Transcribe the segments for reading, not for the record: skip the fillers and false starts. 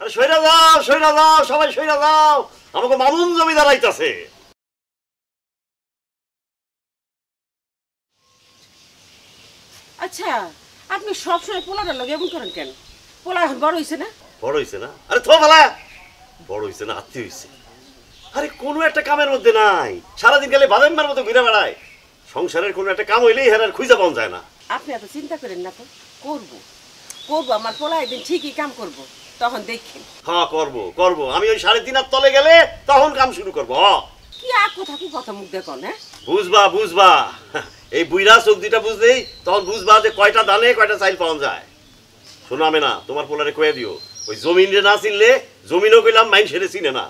আরে সইরা যাও সবাই সইরা যাও, আমাকে মামুন জমিদার আইতাছে। আচ্ছা আপনি সবসময় পোলাটার লগে এমন করেন কেন? পোলা এখন বড় হইছে না? বড় হইছে না? আরে থো ভালা, বড় হইছে না আত্মীয় হইছে। আরে কোনো একটা কামের মধ্যে নাই, সারাদিন গেলে বাদামের মতো ঘুরে বেড়ায়। সংসারের কোনো একটা কাম হইলেই হেরার খুঁজে পাওয়া যায় না। আপনি এত চিন্তা করেন না তো, করবো আমার পোলা একদিন ঠিকই কাম করব, তখন দেখেন। হ্যাঁ করবো, আমি ওই 3.5 তলে গেলে তখন কাম শুরু করবো। কি আর কথা মুখ দেখুন। হ্যাঁ বুঝবা এই বুইরা চোখ দুইটা বুঝলেই তখন বুঝবা যে কয়টা দানে কয়টা চাইল পাওয়া যায়। শোনো আমি না, তোমার পোলারে কয়ে দিও ওই জমিন রে না চিনলে জমিনও কইলাম মাইন সেরে চিনে না।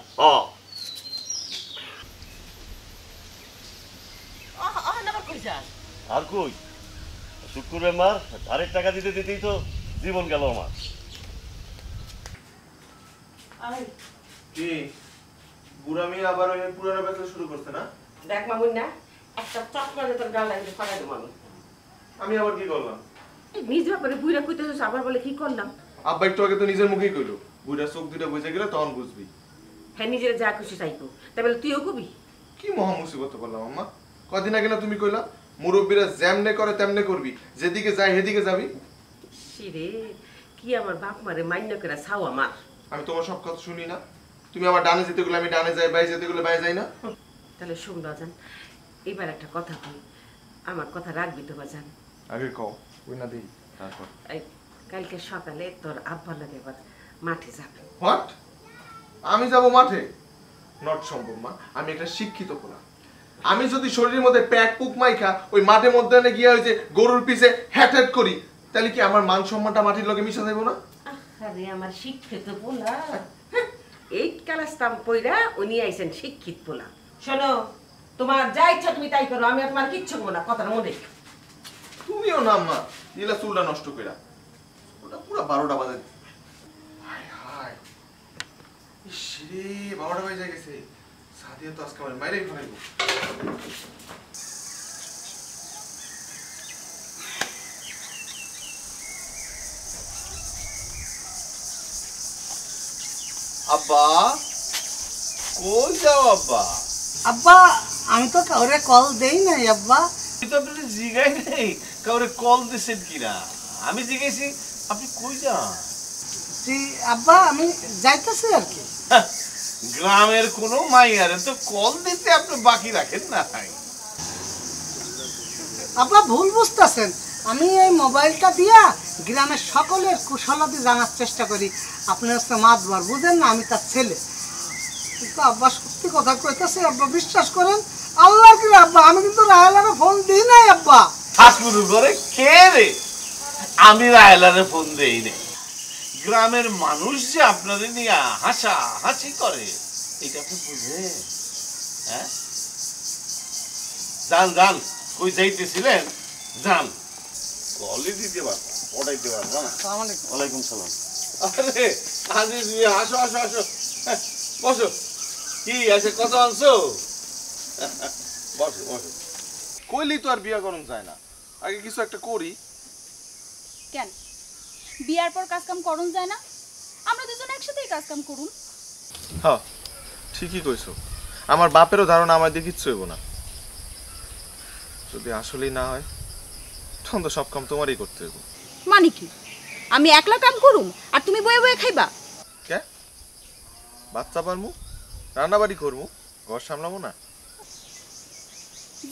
আর কই শুক্রবার মার ধারের টাকা দিতেই তো জীবন গেল আমার। কি বুড়া মেয়ে আবার ওই পুরানো ব্যবসা শুরু করছে না? দেখ মামুন না, একটা চট করে তোর গাল লাগিয়ে ফাটাই দেবো আমি আবার কি করলাম? নিজ ব্যাপারে বুইরা কইতেছিস, আবার বলে কি করলাম? আব্বা একটু আগে তো নিজের মুখেই কইলো বুড়া চোখ দুইটা বুঝে গেলে তখন বুঝবি। হ্যাঁ নিজের যা খুশি চাইবো, তাই বলে তুইও কবি? কি মহা মুসিবত করলাম আম্মা। কদিন আগে না তুমি কইলা মুরব্বীরা যেমনে করে তেমনে করবি, যেদিকে যায় সেদিকে যাবি। সিরে কি আমার বাপ মারে মান্য করে ছাও আমার। আমি তোমার সব কথা শুনি না? তুমি আমার ডানে যেতে গেলে আমি ডানে যাই, বাই যেতে গেলে বাই যাই না? তাহলে শুন বাজান, এবার একটা কথা কই, আমার কথা রাখবি তো বাজান? আগে কও, ওই না দেই তারপর। কালকে সকালে তোর আব্বা লাগে এবার মাঠে যাবে। হোয়াট? আমি যাব মাঠে? নট সম্ভব মা, আমি একটা শিক্ষিত পোলা। আমি যদি শরীরের মধ্যে প্যাক পুক মাইখা ওই মাঠের মধ্যে গিয়া হয়েছে গরুর পিছে হ্যাট করি, তাহলে কি আমার মান সম্মানটা মাটির লগে মিশা যাইব না? আরে আমার শিক্ষিত পোলা, 8 ক্লাস তাম পইরা উনি আইছেন শিক্ষিত পোলা। শোনো, তোমার যা ইচ্ছা তুমি তাই করো, আমি তোমার কিচ্ছু করবো না, কথাটা মনে রেখো। তুমিও না আম্মা, দিলা চুলটা নষ্ট কইরা, ওটা পুরো 12টা বাজে। হায় হায়, ইস রে 12টা বাজে গেছে। সাদিয়া তো আজকে আমার মাইরেই ফেলাইব। আব্বা কই যাও আব্বা? আব্বা আমি তো কাউরে কল দেই নাই আব্বা। তুই তো আপনি জিগাই নেই কাউরে কল দিছেন কিনা। আমি জিজ্ঞেসি আপনি কই যান? জি আব্বা আমি যাইতেছি আর কি। গ্রামের কোনো মাইয়ারে তো কল দিতে আপনি বাকি রাখেন না। আব্বা ভুল বুঝতেছেন, আমি এই মোবাইলটা দিয়া গ্রামের সকলের কুশলাদি জানার চেষ্টা করি। আপনি হচ্ছে মাতবার, বুঝেন না আমি তার ছেলে। কিন্তু আব্বা সত্যি কথা কইতেছি আব্বা, বিশ্বাস করেন আল্লাহর কি আব্বা, আমি কিন্তু রায়লারে ফোন দিই নাই আব্বা। ঠাকুর করে কে রে? আমি রায়লারে ফোন দেই নাই। গ্রামের মানুষ যে আপনাদের নিয়ে হাসা হাসি করে এটা আপনি বুঝেন? হ্যাঁ যান যান, কই যাইতেছিলেন যান। কলই দিতে পারবো, পড়াইতে পারবো না। ওয়ালাইকুম সালাম। আরে আজিজ মিয়া, আসো আসো আসো, বসো। কি আছে কথা আনছো? বসো বসো। কইলেই তো আর বিয়া করন যায় না, আগে কিছু একটা করি। কেন বিয়ার পর কাজ কাম করুন যায় না? আমরা দুজন একসাথেই কাজ কাম করুন। হ্যাঁ ঠিকই কইছো, আমার বাপেরও ধারণা আমার দিয়ে কিচ্ছু হইব না। যদি আসলেই না হয় তখন তো সব কাম তোমারই করতে হইব। মানে কি আমি একলা কাম করুম আর তুমি বয়ে বয়ে খাইবা? কে বাচ্চা পারমু, রান্না বাড়ি করবো, ঘর সামলাবো না?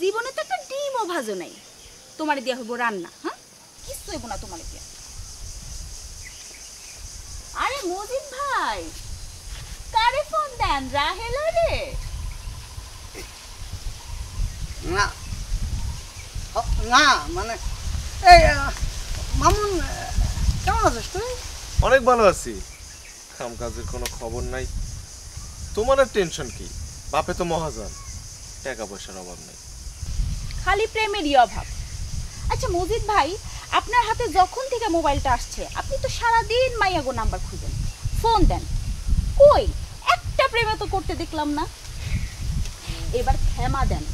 জীবনে তো একটা ডিমও ভাজো নাই, তোমারে দিয়া হইব রান্না? হ্যাঁ কিচ্ছু হইব না তোমারে দিয়া। আরে মজিদ ভাই, কারে ফোন দেন? রাহেলা রে? না না মানে এই মামুন কেমন আছিস তুই? অনেক ভালো আছি, কাম কাজের কোনো খবর নাই। তোমার আর টেনশন কি, বাপে তো মহাজন, টাকা পয়সার অভাব নেই, খালি প্রেমেরই অভাব। আচ্ছা মজিদ ভাই, আপনার হাতে যখন থেকে মোবাইলটা আসছে আপনি তো সারাদিন মাইয়াগো নাম্বার খুঁজেন, ফোন দেন, কই একটা প্রেমে তো করতে দেখলাম না। এবার ক্ষমা দেন,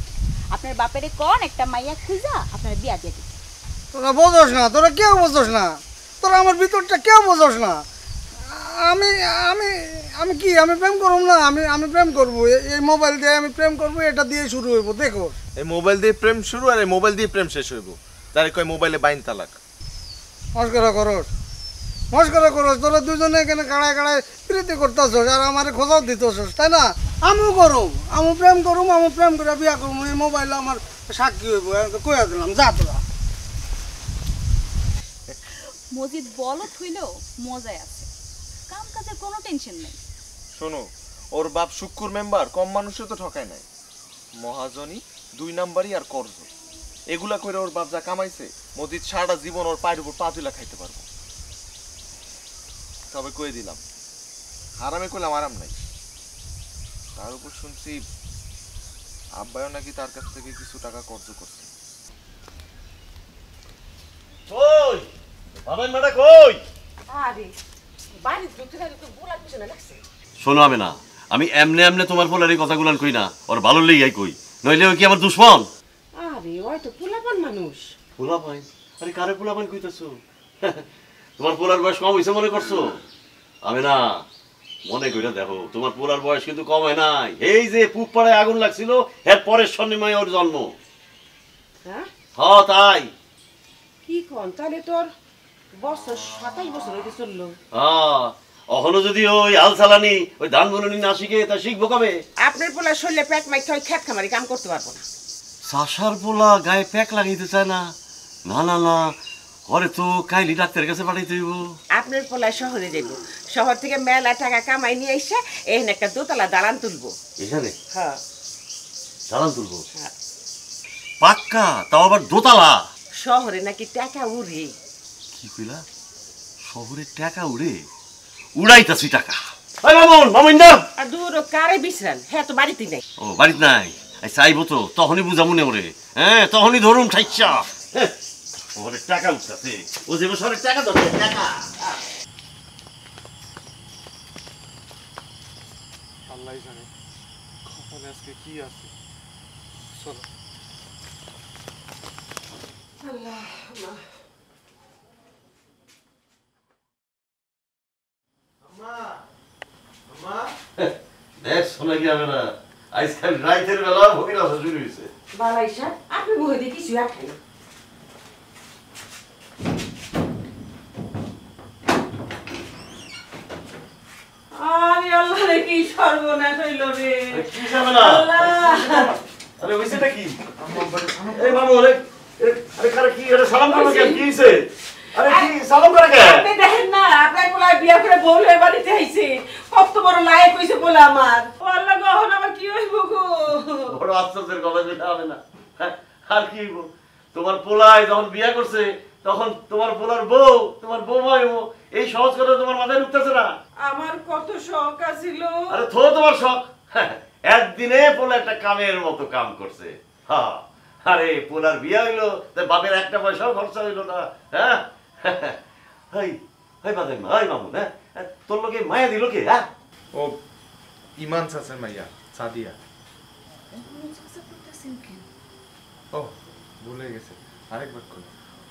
আপনার বাপেরে কোন একটা মাইয়া খুঁজা আপনার বিয়া দিয়ে দিন। তোরা বোঝোস না, তোরা কেউ বোঝোস না, তোরা আমার ভিতরটা কেউ বোঝোস না। আমি আমি আমি কি আমি প্রেম করব না? আমি প্রেম করব, এই মোবাইল দিয়ে আমি প্রেম করব, এটা দিয়ে শুরু হইব। দেখো, এই মোবাইল দিয়ে প্রেম শুরু আর এই মোবাইল দিয়ে প্রেম শেষ হইব। তারে কয় মোবাইলে বাইন তালাক। মস্করা করস তোরা দুজনে এখানে কাড়ায় কাড়ায় প্রীতি করতেছস আর আমারে খোঁজাও দিতেছস, তাই না? আমিও করব, আমি প্রেম করে বিয়া করব। এই মোবাইল আমার সাক্ষী হইব, কইয়া দিলাম। যা তোরা। মজিদ বলত হইলেও মজায় আছে, কাম কাজের কোনো টেনশন নেই। শোনো, ওর বাপ শুক্কুর মেম্বার, কম মানুষে তো ঠকায় নাই। মহাজনী 2 নাম্বারই আর কর্জ, এগুলা কইরা ওর বাপ যা কামাইছে, মজিদ সারা জীবন ওর পায়ের উপর পা তুলা খাইতে পারবো। তবে কই দিলাম, আরামে কইলাম আরাম নাই। তার উপর শুনছি আব্বাও নাকি তার কাছ থেকে কিছু টাকা কর্জ করছে। কই বাবাই মাটা কই? আরে বাড়ির ভিতরে তো গোলার পিছনে লাগছে। শোনো আমি না, আমি এমনে তোমার পোলার এই কথাগুলো কই না, ওর ভালো লেগেই কই, নইলে ও কি আমার দুশ্মন? আরে ওই তো পোলাপান মানুষ। পোলাপান? আরে কারে পোলাপান কইতেছো? তোমার পোলার বয়স কম হইছে মনে করছো? আমি না, মনে কইরা দেখো, তোমার পোলার বয়স কিন্তু কম হয় নাই। এই যে পুক পাড়ায় আগুন লাগছিল, এর পরের স্বর্ণিময় ওর জন্ম। হ্যাঁ তাই কি কোন? তাহলে তোর বছর 27 বছর হইতে চললো। এখনো যদি ওই হাল চালানি, ওই ধান বুননি না শিখে, তা শিখবো কবে? আপনার পোলা শরীরে প্যাক মাইকে ওই খেত খামারি কাম করতে পারবো না। চাষার পোলা গায়ে প্যাক লাগাইতে চায় না? না না না, ওরে তো কাইলি ডাক্তারের কাছে পাঠাইতে হইব। আপনার পোলা শহরে যাইব, শহর থেকে মেলা টাকা কামাই নিয়ে এসে এখানে একটা দোতলা দালান তুলবো। এখানে হ্যাঁ দালান তুলবো? হ্যাঁ। পাক্কা? তাও আবার দোতলা? শহরে নাকি টাকা উড়ে। কি কইলা? শহরে টাকা উড়ে? উড়াইতাছি টাকা। এই মামুন, মামুন না। আর দূর কারে বিশ্রান, হ্যাঁ তো বাড়িতে নাই। ও বাড়িতে নাই? চাইবো তো, তখনই বুঝামু নে ওরে। হ্যাঁ, তখনই ধরুন ঠাইছা। ওরে টাকা উঠতেছে, ও যে শহরে টাকা ধরছে, টাকা। আল্লাহ জানে কপালে আজকে কি আছে। চলো। আল্লাহ দেখ শোনা কি হবে না, আজকাল রাইতের বেলা ভোগের আসা শুরু হয়েছে। বালাইসা আপনি মুহে দিয়ে কিছু রাখেন। আরে আল্লাহ রে, কি সর্বনাশ হইল রে। কি যাবে না? আরে হইছেটা কি? এই মামু, আরে কারে কি? আরে সালাম করো কেন? কি হইছে? আরে কি সালাম করে কেন? আপনি দেখেন না, আপনার পোলা বিয়া করে বউ হয়ে বাড়িতে আইছে। কত বড় লায়ক হইছে বলে আমার। ও আল্লাহ গো, এখন আমার কি হইব গো? বড় আশ্চর্যের কথা যেটা হবে না। আর কি হইব? তোমার পোলায় যখন বিয়া করছে, তখন তোমার পোলার বউ, তোমার বৌমা হইব। এই সহজ কথা তোমার মাথায় ঢুকতেছে না? আমার কত শখ আছিল। আরে থো তোমার শখ। একদিনে পোলা একটা কামের মতো কাম করছে। হ্যাঁ, আরে পোলার বিয়া হইলো, তাই বাপের একটা পয়সাও খরচা হইলো না। হ্যাঁ, হাই হাই বাদে হাই মামুন, হ্যাঁ তোর লোকে মায়া দিল কে? হ্যাঁ, ও ইমান চাচার মাইয়া সাদিয়া। ও ভুলে গেছে, আরেকবার কই।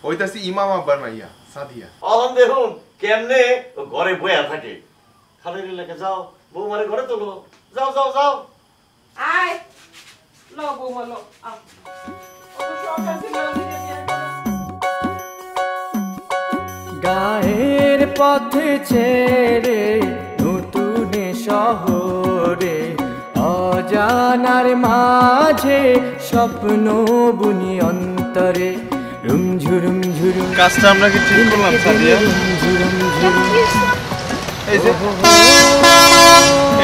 ওইতাছি ইমাম আব্বার মাইয়া সাদিয়া। অহন দেখুন কেমনে ঘরে বয়া থাকে। খালের এলাকা যাও, বৌমারে ঘরে তোলো। যাও যাও যাও। আয় লো বৌমা লো। কত শখ আছিল গায়ের পথে ছেড়ে নতুন শহরে, অজানার মাঝে স্বপ্ন বুনি অন্তরে, রুমঝুরুম ঝুরুম। কাজটা আমরা কি ঠিক করলাম সাদিয়া? এই যে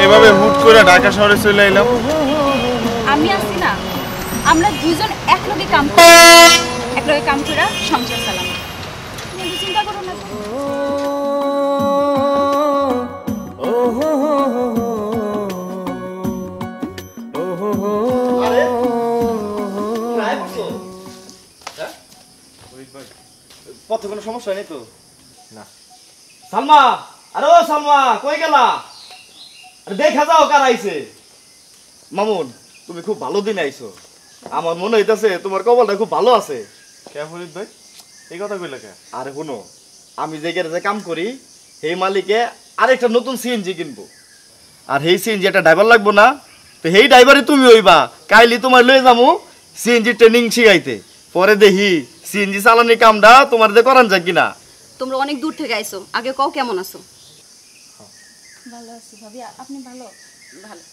এভাবে হুট করে ঢাকা শহরে চলে এলাম। আমি আছি না, আমরা দুজন একলগে কাম করে সংসার চালাম। তুমি চিন্তা করো না। পথে কোনো সমস্যা নেই তো? না। সালমা, আরে ও সালমা, কই গেলা? আরে দেখা যাও কার আইছে। মামুন, তুমি খুব ভালো দিন আইছো। আমার মনে হইতাছে তোমার কপালটা খুব ভালো আছে। কে ফরিদ ভাই এই কথা কইলা কে? আরে শুনো, আমি যে গ্যারেজে কাম করি, সেই মালিকে আর একটা নতুন সিএনজি কিনবো। আর সেই সিএনজি একটা ড্রাইভার লাগবো না, তো সেই ড্রাইভারে তুমি হইবা। কাইলি তোমার লয়ে যাবো সিএনজি ট্রেনিং শিখাইতে, পরে দেখি সিএনজি চালানোর কামটা তোমার দিয়ে করান যায় কিনা। তোমরা অনেক দূর থেকে আইছো, আগে কও কেমন আছো? ভালো আছি ভাবি, আপনি ভালো? ভালো।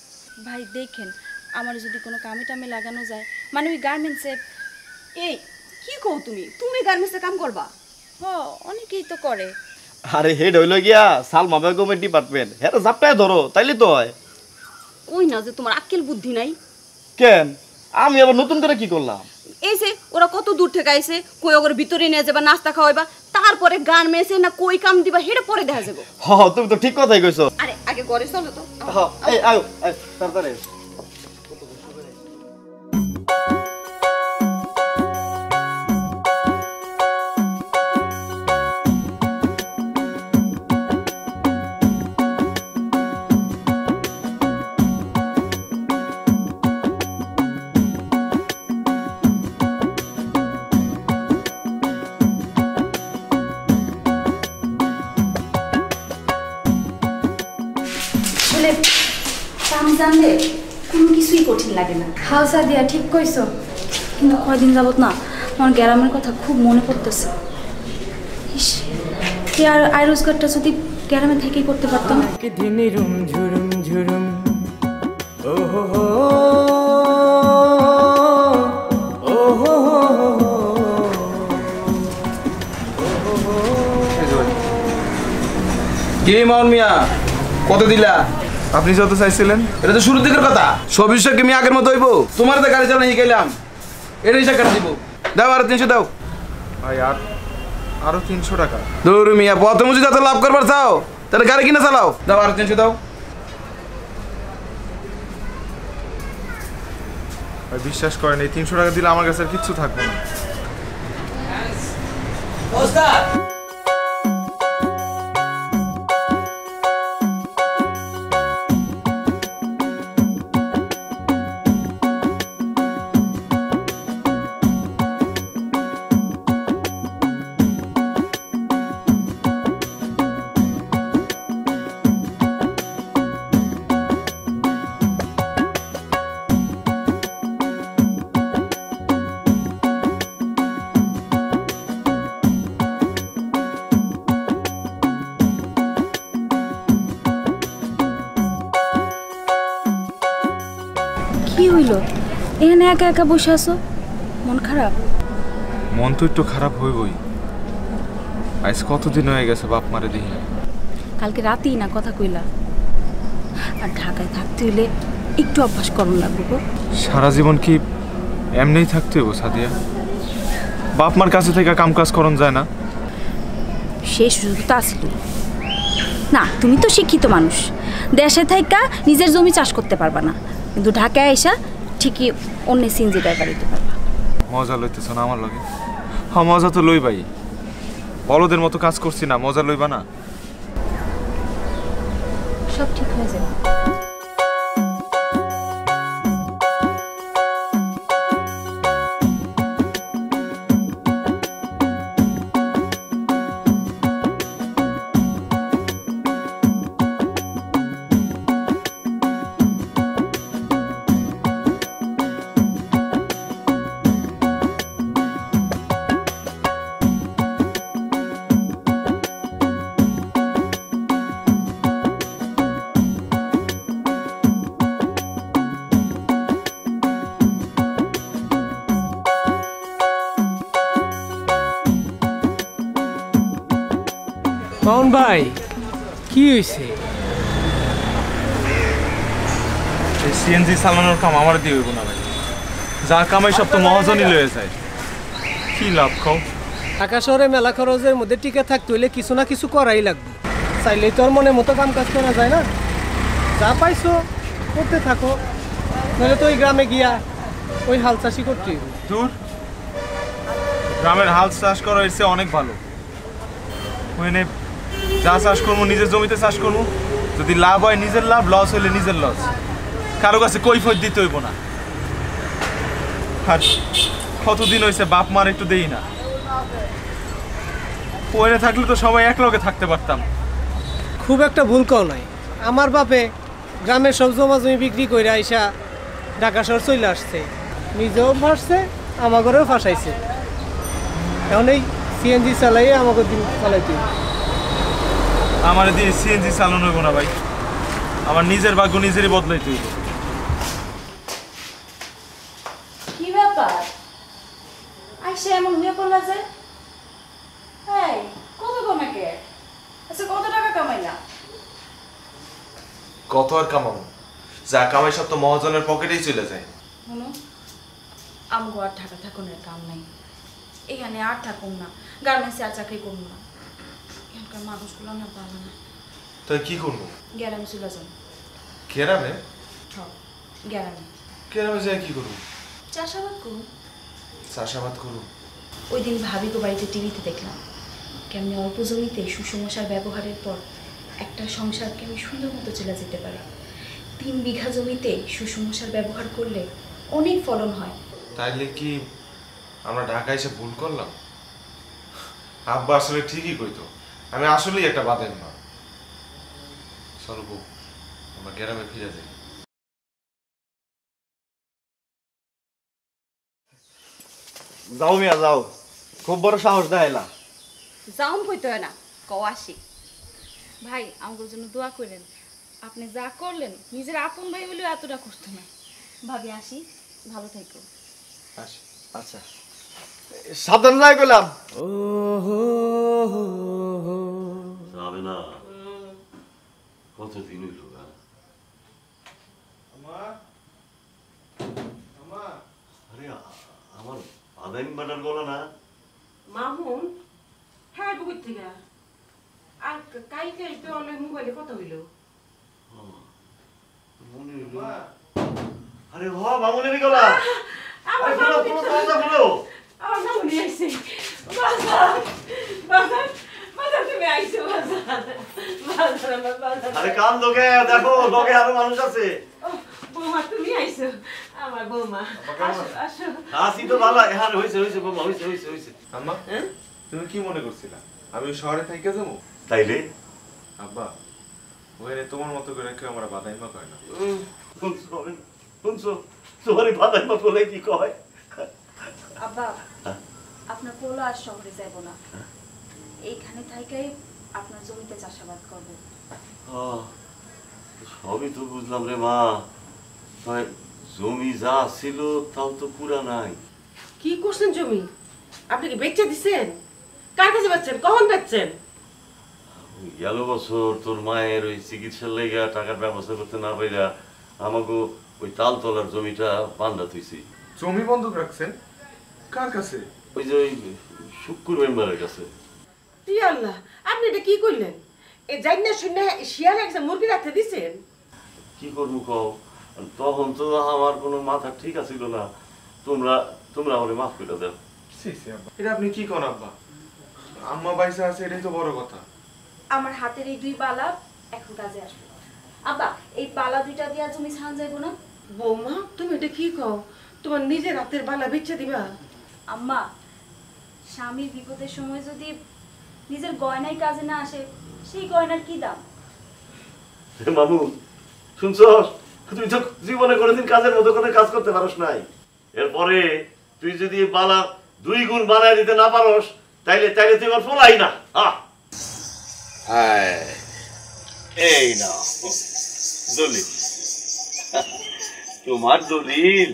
ভাই দেখেন, আমার যদি কোনো কামে টামে লাগানো যায়, মানে ওই গার্মেন্টসে। এই কি কও তুমি? তুমি গার্মেন্টসে কাম করবা? হ, অনেকেই তো করে। আরে হেড হইল গিয়া সালমা বেগমের ডিপার্টমেন্ট, হ্যাঁ জাপটায় ধরো তাইলে তো হয়। কই না যে তোমার আক্কেল বুদ্ধি নাই? কেন আমি আবার নতুন করে কি করলাম? এই যে ওরা কত দূর থেকে আইছে, কই ওগর ভিতরে নিয়ে যাবা, নাস্তা খাওয়াইবা, তারপরে গার্মেন্টসে না কই কাম দিবা, হেডে পরে দেখা যাবে। হ তুমি তো ঠিক কথাই কইছো। আরে আগে ঘরে চলো তো। এই আয় তাড়াতাড়ি। কাম জানলে কোনো কিছুই কঠিন লাগে না। হাও সাদিয়া, ঠিক কইছো। কিন্তু কয়দিন যাবত না আমার গ্রামের কথা খুব মনে পড়তেছে। ইস, কি আর রোজগারটা যদি গ্রামে থেকেই করতে পারতাম। দিনে রুম ঝুরুম ঝুরুম ও হো হো ও হো কি মাউন মিয়া, কত দিলা? আপনি যত চাইছিলেন। এটা তো শুরুর দিকের কথা। সব বিষয় কি আমি আগের মতো হইব? তোমার তো গাড়ি চালানো শিখাইলাম, এটা হিসাব কাটা দিব। দাও আরো 300 দাও। ভাই আরো 300 টাকা? দৌড় মিয়া, প্রথম যদি এত লাভ করবার চাও তাহলে গাড়ি কিনে চালাও। দাও আরো 300 দাও। ভাই বিশ্বাস করেন, এই 300 টাকা দিলে আমার কাছে আর কিচ্ছু থাকবে না। কি হইল? এখানে একা একা বসে আছো, মন খারাপ? মন তো একটু খারাপ হইবই। আজ কতদিন হয়ে গেছে বাপ মারে দেখি। কালকে রাতেই না কথা কইলা। আর ঢাকায় থাকতে হইলে একটু অভ্যাস করুন লাগবে গো। সারা জীবন কি এমনিই থাকতে হইব সাদিয়া? বাপ মার কাছে থেকে কাম কাজ করন যায় না? সেই সুযোগ তো আসিল না। তুমি তো শিক্ষিত মানুষ, দেশে থাইকা নিজের জমি চাষ করতে পারবা না, কিন্তু ঢাকায় আইসা ঠিকই অন্য সিনজি ড্রাইভার দিতে পারবা। মজা লইতেছ না আমার লগে? হ্যাঁ মজা তো লই ভাই, বলদের মতো কাজ করছি না, মজা লইবা না? সব ঠিক হয়ে যাবে। মাউন ভাই, কি হয়েছে? এই সিএনজি চালানোর কাম আমার দিয়ে হইব না ভাই। যা কামাই সব তো মহাজনই লয়ে যায়। কি লাভ খাও? ঢাকা শহরে মেলা খরচের মধ্যে টিকে থাকতে হইলে কিছু না কিছু করাই লাগবে। চাইলেই তো আর মনের মতো কাম কাজ করা যায় না। যা পাইছো করতে থাকো, নাহলে তো ওই গ্রামে গিয়া ওই হাল চাষি করতে হইব। দূর, গ্রামের হাল চাষ করা এসে অনেক ভালো। ওখানে যা চাষ করবো নিজের জমিতে চাষ করবো, যদি লাভ হয় নিজের লাভ, লস হইলে নিজের লস। কারো কাছে কৈফিয়ত দিতে হইব না। আর কতদিন হয়েছে বাপ মার একটু দেই না। ওখানে থাকলে তো সবাই একলগে থাকতে পারতাম, খুব একটা ভুল কও নাই। আমার বাপে গ্রামের সব জমা জমি বিক্রি করে আইসা ঢাকা শহর চলে আসছে, নিজেও ফাঁসছে আমাগরেও ফাঁসাইছে। এখন এই সিএনজি চালাই আমাকে দিন চালাইতে। আমার দিয়ে সিএনজি চালানো হইব না ভাই, আমার নিজের ভাগ্য নিজেরই বদলাইতে হইব। কি ব্যাপার আইসা এমন হয়ে পড়লা যে? এই কত কমাকে? আচ্ছা কত টাকা কামাইলা? কত আর কামাবো, যা কামাই সব তো মহাজনের পকেটেই চলে যায়। শুনো, আমগো আর ঢাকা থাকুনের কাম নাই, এখানে আর থাকুন না, গার্মেন্টসে আর চাকরি করুন না। এখানকার মানুষগুলো না ভালো না। তাই কি করবো? গ্রামে চলে যান। গ্রামে? গ্রামে গ্রামে যাই কি করবো? চাষাবাদ করুন। চাষাবাদ করবো? ওই দিন ভাবিকে বাড়িতে টিভিতে দেখলাম কেমনি অল্প জমিতে সুষমসার ব্যবহারের পর একটা সংসার কেমনি সুন্দর মতো চলে যেতে পারে। 3 বিঘা জমিতে সুষমসার ব্যবহার করলে অনেক ফলন হয়। তাইলে কি আমরা ঢাকায় এসে ভুল করলাম? আব্বা আসলে ঠিকই কইতো, আমি আসলেই একটা বাদাম মা। চলো বউ, আমরা গ্রামে ফিরে যাই। যাও মিয়া যাও, খুব বড় সাহস দেখাইলা। যাওন কইতে হয় না, কও আসি। ভাই আমার জন্য দোয়া করেন, আপনি যা করলেন নিজের আপন ভাই বলেও এতটা করতো না। ভাবি আসি, ভালো থাকো। আচ্ছা সাবধান যাই গেলাম। যাবে না, কতদিন হইল না? আরে আমার আদানি বাটার গলা না? মামুন, হ্যাঁ বহুত থেকে আর কালকে তো অনেক মোবাইলে কথা হইল। মনে হইল আরে হ মামুনেরই গলা। আমার বলো বলো বলো। আমার মামুনি আইছে। বাজার বাজার বাজার তুমি আইছো বাজার বাজার আমার বাজার। আরে কান দোকে দেখো, দোকে আরো মানুষ আছে। বৌমা তুমি আইছো, আমার বৌমা। আসো আসো। আসি তো ভালো, হ্যাঁ হইছে হইছে বৌমা, হইছে হইছে হইছে। আম্মা তুমি কি মনে করছিলা আমি শহরে থাইকা যাবো? তাইলে আব্বা ওখানে তোমার মতো করে কেউ আমরা বাদাইমা কয় না। শুনছো তোমার বাদাইমা বলে কি কয়? আব্বা আপনার পোলা আর শহরে যাইব না, এইখানে থাইকাই আপনার জমিতে চাষাবাদ করব। সবই তো বুঝলাম রে মা, জমি যা ছিল তাও তো পুরা নাই। কি করছেন জমি? আপনি কি বেচে দিছেন? কার কাছে বেচছেন? কখন বেচছেন? গেল বছর তোর মায়ের ওই চিকিৎসার লেগা টাকার ব্যবস্থা করতে না পাইরা আমাকে ওই তালতলার জমিটা বান্ধা থইছি। জমি বন্ধক রাখছেন? কার কাছে? ওই যে ওই শুক্কুর মেম্বারের কাছে। ই আল্লাহ, আপনি এটা কি করলেন? এ জাইনা শুনে শিয়াল একটা মুরগি রাখতে দিছেন? কি করবো কও, তখন তো আমার কোনো মাথা ঠিক আছিল না। তোমরা তোমরা আমারে মাফ করে দাও। এটা আপনি কি কোন আব্বা? আম্মা বাইসা আছে, এটাই তো বড় কথা। আমার হাতের এই 2 বালা এখন কাজে আসবে। আব্বা এই বালা 2টা দিয়া জমি ছান যাইব না? বৌমা তুমি এটা কি কও? তোমার নিজের হাতের বালা বেচে দিবা? আম্মা স্বামীর বিপদের সময় যদি নিজের গয়নাই কাজে না আসে, সেই গয়নার কি দাম? মামু শুনছো, তুই তো জীবনে কোনোদিন কাজের মতো করে কাজ করতে পারস নাই। এরপরে তুই যদি বালা 2 গুণ বানায় দিতে না পারস, তাইলে তাইলে তুই আমার ফলাই না। হ্যাঁ এই না দলিল, তোমার দলিল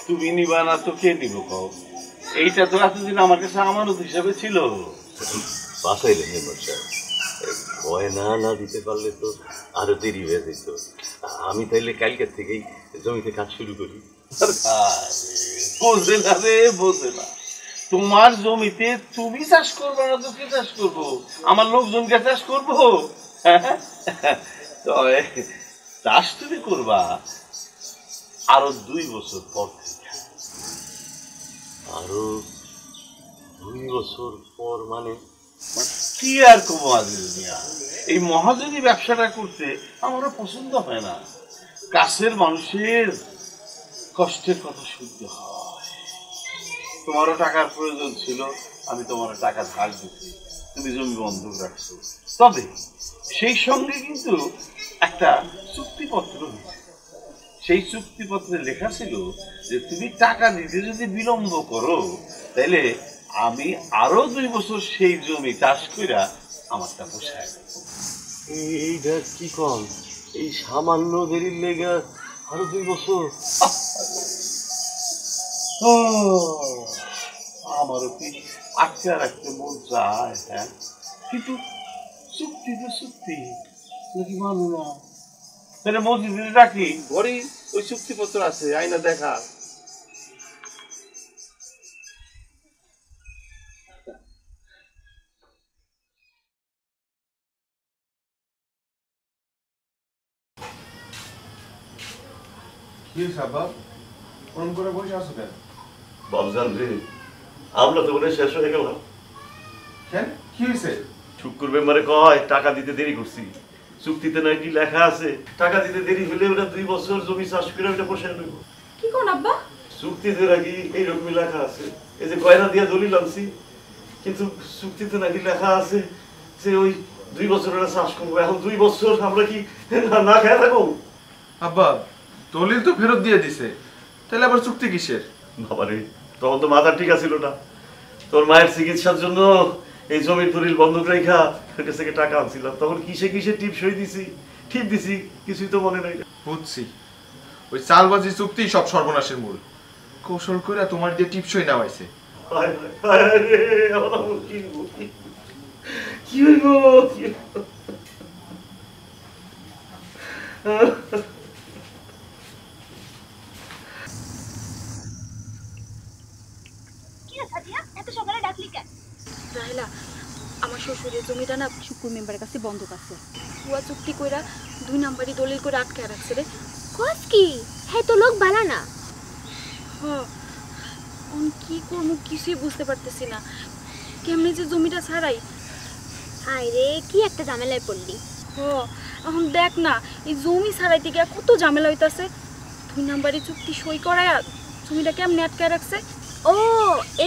তুমি নিবা না তো কে নিব কও? এইটা তো এতদিন আমার কাছে আমানত হিসাবে ছিল। বাসাইলে মেম্বার সাহেব, গয়না না দিতে পারলে তো আরো দেরি হয়ে যেত। আমি তাইলে কালকের থেকেই জমিতে কাজ শুরু করি। বোঝে না রে, বোঝে না। তোমার জমিতে তুমি চাষ করবে না তো কে চাষ করবো? আমার লোকজনকে চাষ করবো? তবে চাষ তুমি করবা আরো 2 বছর পর থেকে। আরো 2 বছর পর মানে কি আর কমো আজিজ মিয়া, এই মহাজনী ব্যবসাটা করতে আমারও পছন্দ হয় না। কাছের মানুষের কষ্টের কথা শুনতে হয়। তোমারও টাকার প্রয়োজন ছিল, আমি তোমার টাকা ধার দিচ্ছি, তুমি জমি বন্ধক রাখছো, তবে সেই সঙ্গে কিন্তু একটা চুক্তিপত্র হয়েছে। সেই চুক্তিপত্রে লেখা ছিল যে তুমি টাকা দিতে যদি বিলম্ব করো তাহলে আমি আরো 2 বছর সেই জমি চাষ কইরা আমারটা বসায় রাখবো। এইটা কি কন? এই সামান্য দেরির লেগে আরো 2 বছর? আমারও কি আটকে রাখতে মন চায়, হ্যাঁ, কিন্তু চুক্তি তো চুক্তি, নাকি মানো না? তাহলে মসজিদে ডাকি, ঘরেই ওই চুক্তিপত্র আছে, আইনা দেখা। কি সাবাব ফোন করে বসে আছো কেন? বাবজান রে, আমরা তো মনে শেষ হয়ে গেলাম। কেন, কি হয়েছে? শুক্র মেম্বারে কয় টাকা দিতে দেরি করছি, চুক্তিতে নাকি লেখা আছে টাকা দিতে দেরি হলে ওটা 2 বছর জমি চাষ করে ওটা বসে নেব। কি কোন আব্বা? চুক্তিতে নাকি এইরকমই লেখা আছে, এই যে গয়না দিয়া দলিল আনছি, কিন্তু চুক্তিতে নাকি লেখা আছে যে ওই 2 বছর ওরা চাষ করবো। এখন 2 বছর আমরা কি না খেয়ে থাকবো? আব্বা দলিল তো ফেরত দিয়ে দিছে, তাহলে আবার চুক্তি কিসের? বাবারে, তখন তো মাথা ঠিক আছিল না। তোর মায়ের চিকিৎসার জন্য এই জমির দলিল বন্ধক রেখা কাছ থেকে টাকা আনছিলাম, তখন কিসে কিসে টিপ সই দিছি, ঠিক দিছি, কিছুই তো মনে নাই। বুঝছি, ওই চালবাজি চুক্তি সব সর্বনাশের মূল। কৌশল করে তোমার দিয়ে টিপসই নেওয়া হয়েছে। কি হইব? রাহেলা, আমার শ্বশুরের জমিটা না শুক্র মেম্বারের কাছে বন্ধক আছে। পুয়া চুক্তি কইরা 2 নাম্বারই দলিল করে আটকে রাখছে রে। কস কি? হ্যাঁ তো লোক ভালো না। হ্যাঁ, কি করবো কিছুই বুঝতে পারতেছি না, কেমনে যে জমিটা ছাড়াই। আয় রে, কি একটা ঝামেলায় পড়লি। হ্যাঁ, এখন দেখ না, এই জমি ছাড়াইতে গিয়ে কত ঝামেলা হইতাছে। 2 নাম্বারই চুক্তি সই করায় জমিটা কেমনে আটকে রাখছে। ও,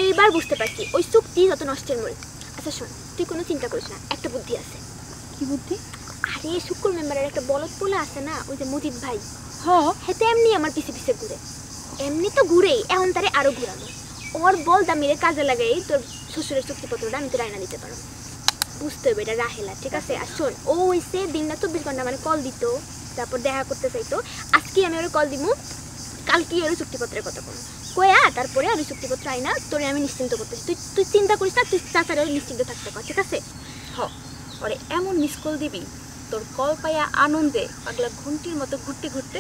এইবার বুঝতে পারছি, ওই চুক্তি যত নষ্টের মূল। আচ্ছা শোন, তুই কোনো চিন্তা করিস না, একটা বুদ্ধি আছে। কি বুদ্ধি? আরে শুক্র মেম্বারের একটা বলদ পোলা আছে না, ওই যে মজিদ ভাই। হ্যাঁ, হেতে এমনি আমার পিছে পিছে ঘুরে। এমনি তো ঘুরেই, এখন তারে আরো ঘুরানো। ওর বল দামিরে কাজে লাগাই তোর শ্বশুরের চুক্তিপত্রটা আমি তোর আয়না দিতে পারো। বুঝতে হবে এটা রাহেলা, ঠিক আছে? আর শোন, ও হইছে দিনটা 24 ঘন্টা মানে কল দিত, তারপর দেখা করতে চাইতো। আজকে আমি ওর কল দিব, কালকে ওর চুক্তিপত্রের কথা বলবো কয়া, তারপরে আমি চুক্তিপত্র আইনা তোরে আমি নিশ্চিন্ত করতেছি। তুই চিন্তা করিস না, তুই চাচারে নিশ্চিন্ত থাকতে পার, ঠিক আছে? ওরে এমন মিস কল দিবি, তোর কল পাইয়া আনন্দে পাগলা ঘন্টির মতো ঘুরতে ঘুরতে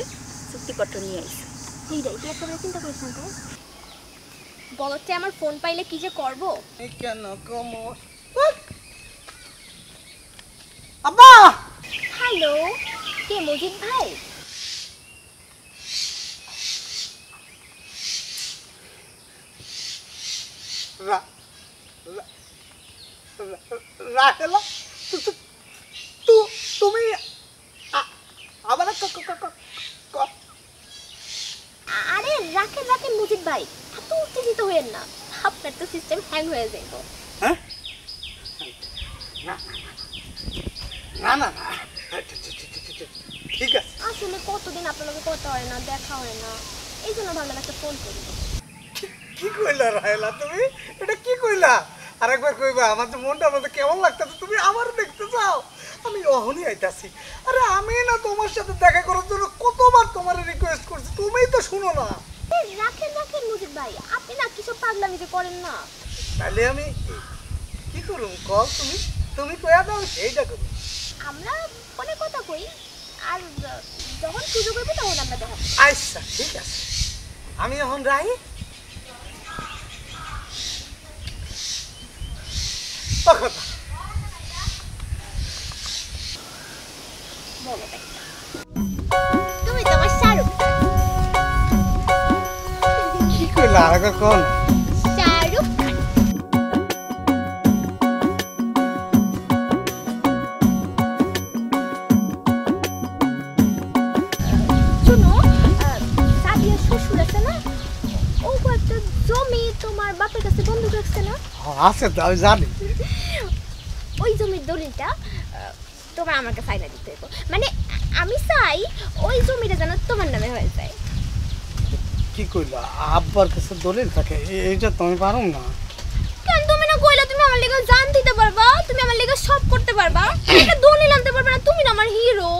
চুক্তিপত্র নিয়ে আইস। এইটাই, তুই একেবারে চিন্তা করিস না। তো বলতে আমার ফোন পাইলে কি যে করবো। কেন কমো আব্বা? হ্যালো, কে মজিদ ভাই? রাহেলা, তুমি আবার? আরে রাখেন রাখেন মজিদ ভাই, এত উত্তেজিত হয়েন না, আপনার তো সিস্টেম হ্যাং হয়ে যাইব। হ্যাঁ, না না না, ঠিক আছে। আসলে কতদিন আপনার লগে কথা হয় না, দেখা হয় না, এই জন্য ভাবলাম একটা ফোন করি। কি কইলা রাহেলা তুমি? এটা কি কইলা? আরেকবার কইবা, আমার তো মনটা আমাদের কেমন লাগতেছে। তুমি আমার দেখতে চাও? আমি অহনই আইতাছি। আরে আমি না তোমার সাথে দেখা করার জন্য কতবার তোমার রিকোয়েস্ট করছি, তুমিই তো শুনো না। রাখেন রাখেন মজিদ ভাই, আপনি না কিসব পাগলামি যে করেন না। তাহলে আমি কি করুম কল? তুমি কয়া দাও, সেইটা করুন। আমরা ফোনে কথা কই, আর যখন সুযোগ হবে তখন আমরা দেখা। আচ্ছা ঠিক আছে, আমি এখন রাই। তুমি তো আমার শাহরুখ। কি কইলা আরেকবার কোন? শাহরুখ খান। শুনো, সাদিয়ার শ্বশুর আছে না, ও একটা জমি তোমার বাপের কাছে বন্ধক রাখছে না? আছে তো, আমি জানি। ওই জমির দলিলটা তোমার আমার কাছে আইনা দিতে হইব মানে আমি চাই ওই জমিটা যেন তোমার নামে হয়ে যায় কি কইলা আব্বার কাছে দলিল থাকে এইটা তুমি পারো না কেন তুমি না কইলা তুমি আমার লাগি জান দিতে পারবা তুমি আমার লাগি সব করতে পারবা এটা দলিল আনতে পারবা না তুমি না আমার হিরো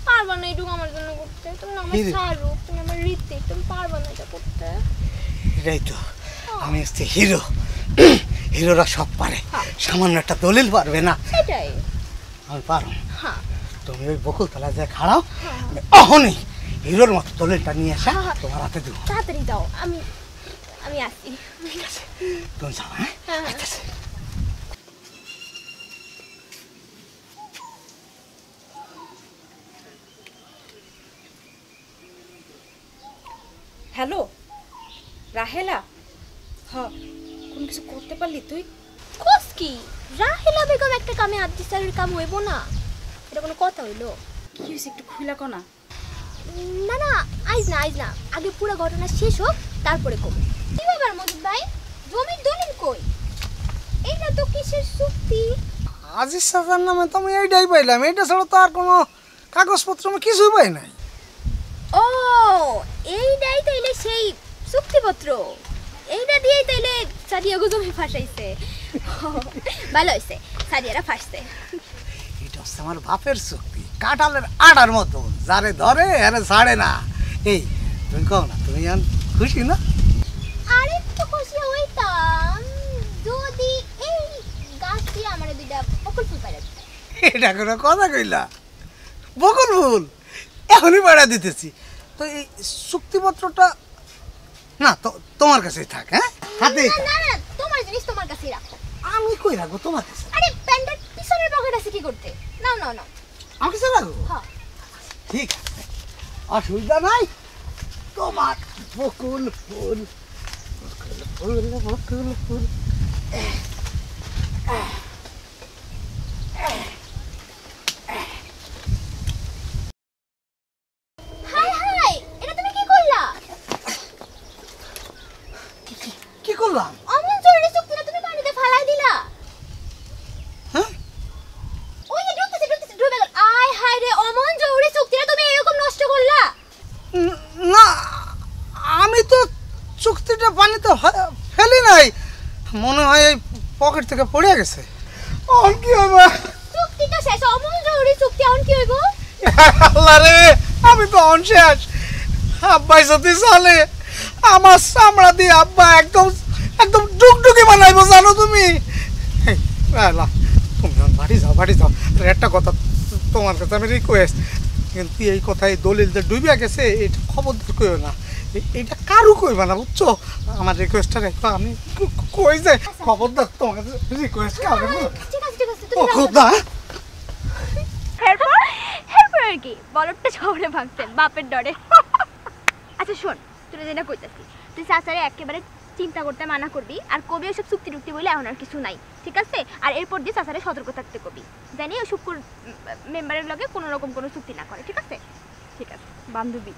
পারবা না এটুকু আমার জন্য করতে তুমি না আমার শাহরুখ তুমি আমার ঋতিক তুমি পারবা না এটা করতে এটাই তো আমি হচ্ছে হিরো হিরোরা সব পারে সামান্য একটা দলিল পারবে না সেটাই আমি পারো হ্যাঁ তুমি ওই বকুলতলা যে খাড়াও আমি অহনই হিরোর মতো দলিলটা নিয়ে আসা তোমার হাতে দেবো তাড়াতাড়ি দাও আমি আসি ঠিক আছে তুমি যাও হ্যাঁ আচ্ছা হ্যালো রাহেলা হ্যাঁ কোন কিছু করতে পারলি তুই কোস কি রাহেলা বেগম একটা কামে হাত দিছে আর কাম হইব না এটা কোনো কথা হইলো কি হয়েছে একটু খুইলা কনা না না আইজ না আগে পুরো ঘটনা শেষ হোক তারপরে কম কি ব্যাপার মজিদ ভাই জমির দলিল কই এইটা তো কিসের চুক্তি আজিজ সাজার নামে তো আমি এইটাই পাইলাম এইটা ছাড়া তো আর কোনো কাগজপত্র আমি কিছুই পাই নাই ও এইটাই তাইলে সেই চুক্তিপত্র এইটা দিয়েই তাইলে সাদিয়া জমি ফাঁসাইছে ভালো হয়েছে সাদিয়ারা ফাঁসছে এটা হচ্ছে আমার বাপের চুক্তি কাঁঠালের আড়ার মতো যারে ধরে আরে ছাড়ে না এই তুমি কও না তুমি খুশি না আরে তো খুশি হইতাম যদি এই গাছ দিয়ে আমার দুইটা বকুল ফুল পাইরা দিত এটা কোনো কথা কইলা বকুল ফুল এখনই পাড়া দিতেছি তো এই চুক্তিপত্রটা না তো তোমার কাছেই থাক হ্যাঁ হাতে না না তোমার জিনিস তোমার কাছেই রাখো আমি কই রাখবো তোমার কাছে আরে প্যান্টের পিছনের পকেট আছে কি করতে নাও আমি কাছে রাখবো হ্যাঁ ঠিক আছে অসুবিধা নাই তোমার বকুল ফুল বকুল ফুল হাই এটা তুমি কি করলা কি করলাম অমন জরুরি চুক্তিটা তুমি পানিতে ফালাই দিলা হ্যাঁ ওই যে ডুবতেছে ডুবে গেল আয় হায় রে অমন জরুরি চুক্তিটা তুমি এরকম নষ্ট করলা না আমি তো চুক্তিটা পানিতে ফেলি নাই মনে হয় এই পকেট থেকে পড়ে গেছে আর কি হবে চুক্তিটা শেষ অমন জরুরি চুক্তি এখন কি হইব আল্লাহ রে আমি তো অনশেষ আব্বাই যদি চলে আমার চামড়া দিয়ে আব্বা একদম ডুগডুগি বানাইবো জানো তুমি আল্লাহ তুমি বাড়ি যাও আর একটা কথা তোমার কাছে আমি রিকোয়েস্ট কিন্তু এই কথাই দলিল যে ডুবিয়া গেছে এটা খবর কইও না এটা কারু কইবা না বুঝছো আমার রিকোয়েস্টটা রেখো আমি কই যে খবরদার তোমার রিকোয়েস্ট কারো ঠিক আছে ও খোদা এরপর আর কি বলদটা শহরে ভাগতেন বাপের ডরে আচ্ছা শোন তুই যেটা কইতাছি তুই চাচারে একেবারে চিন্তা করতে মানা করবি আর কবি ওইসব চুক্তি টুক্তি বলে এখন আর কিছু নাই ঠিক আছে আর এরপর দিয়ে চাচারে সতর্ক থাকতে কবি জানি ওই শুক্র মেম্বারের লগে কোনো রকম কোনো চুক্তি না করে ঠিক আছে বান্ধবী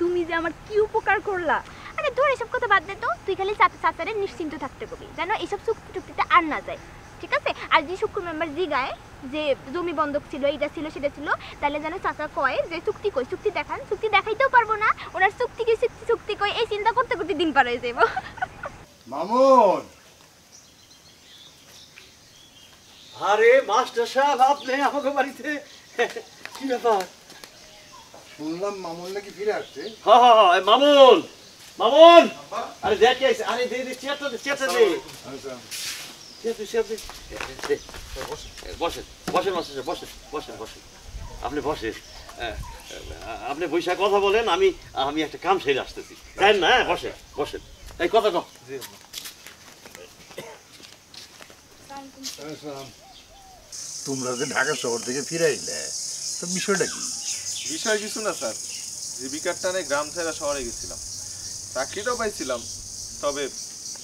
তুমি যে আমার কি উপকার করলা আরে ধর এসব কথা বাদ দে তো তুই খালি চাচারে নিশ্চিন্ত থাকতে কবি যেন এইসব চুক্তি টুক্তিতে আর না যায় ঠিক আছে আর যে শুক্র মেম্বার জিগায় যে জমি বন্ধক ছিল এইটা ছিল সেটা ছিল তাহলে যেন চাচা কয় যে চুক্তি কই চুক্তি দেখান চুক্তি দেখাইতেও পারবো না ওনার চুক্তি কই এই চিন্তা করতে করতে দিন পার হয়ে যাবো মামুন আরে মাস্টার সাহেব আপনি আমাকে বাড়িতে কি ব্যাপার শুনলাম মামুন নাকি ফিরে আসছে হ্যাঁ মামুন আরে দেখ কি আইছে আরে দে চেয়ারটা দে আচ্ছা বসেন আপনি বসেন আপনি বৈশাখ কথা বলেন আমি একটা কাম সেরে আসতেছি জানেন না বসেন এই কথা কও তোমরা যে ঢাকা শহর থেকে ফিরে আইলে তো বিষয়টা কি বিষয় কিছু না স্যার জীবিকার টানে গ্রাম ছেড়ে শহরে গেছিলাম চাকরিটাও পাইছিলাম তবে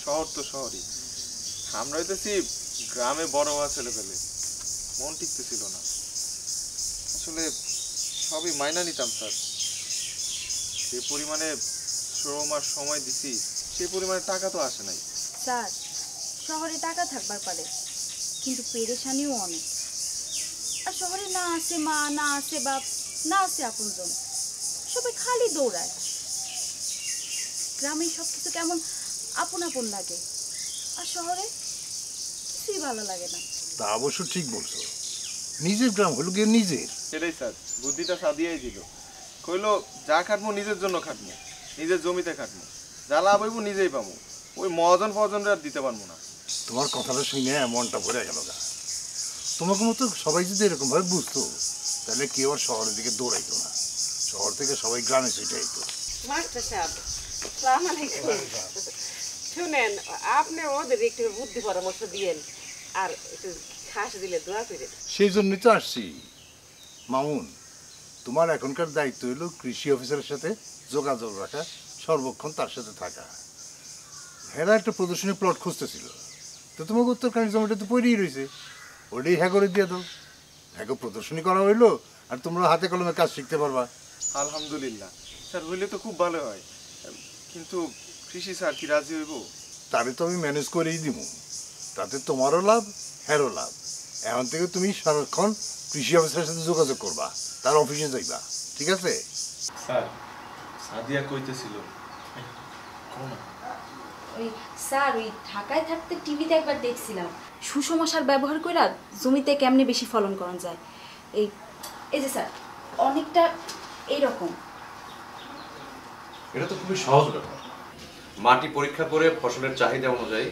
শহর তো শহরই আমরা হইতেছি গ্রামে বড় হওয়া ছেলে পেলে মন টিকতেছিল না আসলে সবই মাইনা নিতাম স্যার যে পরিমাণে শ্রম আর সময় দিছি সেই পরিমাণে টাকা তো আসে নাই স্যার শহরে টাকা থাকবার পারে কিন্তু পেরেশানিও অনেক। আর শহরে না আছে মা, না আছে বাপ, না আছে আপনজন, সবাই খালি দৌড়ায়। গ্রামে সব কিছু কেমন আপন আপন লাগে, আর শহরে কিছুই ভালো লাগে না। তা অবশ্য ঠিক বলছো, নিজের গ্রাম হলো গিয়ে নিজের। সেটাই স্যার, বুদ্ধিটা সাদিয়াই দিল। কইলো যা খাটবো নিজের জন্য খাটবো, নিজের জমিতে খাটবো, যা লাভ হইব নিজেই পাবো, ওই মহাজন ফজনরা আর দিতে পারবো না। তোমার কথাটা শুনে মনটা ভরে গেল গা। তোমাকে মতো সবাই যদি এরকম ভাবে বুঝতো তাহলে কেউ আর শহরের দিকে দৌড়াইতো না, শহর থেকে সবাই গ্রামে ছুটে আইতো। মাস্টার সাহেব, আসসালামু আলাইকুম। শুনেন, আপনি ওদের একটু বুদ্ধি পরামর্শ দিয়েন আর একটু শ্বাস দিলে দোয়া করেন। সেই জন্যই তো আসছি। মামুন, তোমার এখনকার দায়িত্ব হলো কৃষি অফিসারের সাথে যোগাযোগ রাখা, সর্বক্ষণ তার সাথে থাকা। হেরা একটা প্রদর্শনী প্লট খুঁজতেছিল, তো তোমাকে উত্তরকারী জমিটা তো পড়েই রয়েছে, ওটাই হ্যাঁ করে দিয়ে দাও। হ্যাঁ প্রদর্শনী করা হইলো আর তোমরা হাতে কলমে কাজ শিখতে পারবা। আলহামদুলিল্লাহ স্যার, হইলে তো খুব ভালো হয়, কিন্তু কৃষি স্যার কি রাজি হইব? তারে তো আমি ম্যানেজ করেই দিব, তাতে তোমারও লাভ হ্যারও লাভ। এখন থেকে তুমি সারাক্ষণ কৃষি অফিসারের সাথে যোগাযোগ করবা, তার অফিসে যাইবা, ঠিক আছে? স্যার, সাদিয়া কইতেছিল ওই স্যার, ওই ঢাকায় থাকতে টিভিতে একবার দেখছিলাম সুষম সার ব্যবহার করে জমিতে কেমনে বেশি ফলন করা যায়। এই এই যে স্যার, অনেকটা এইরকম। এটা তো খুবই সহজ ব্যাপার। মাটি পরীক্ষা করে ফসলের চাহিদা অনুযায়ী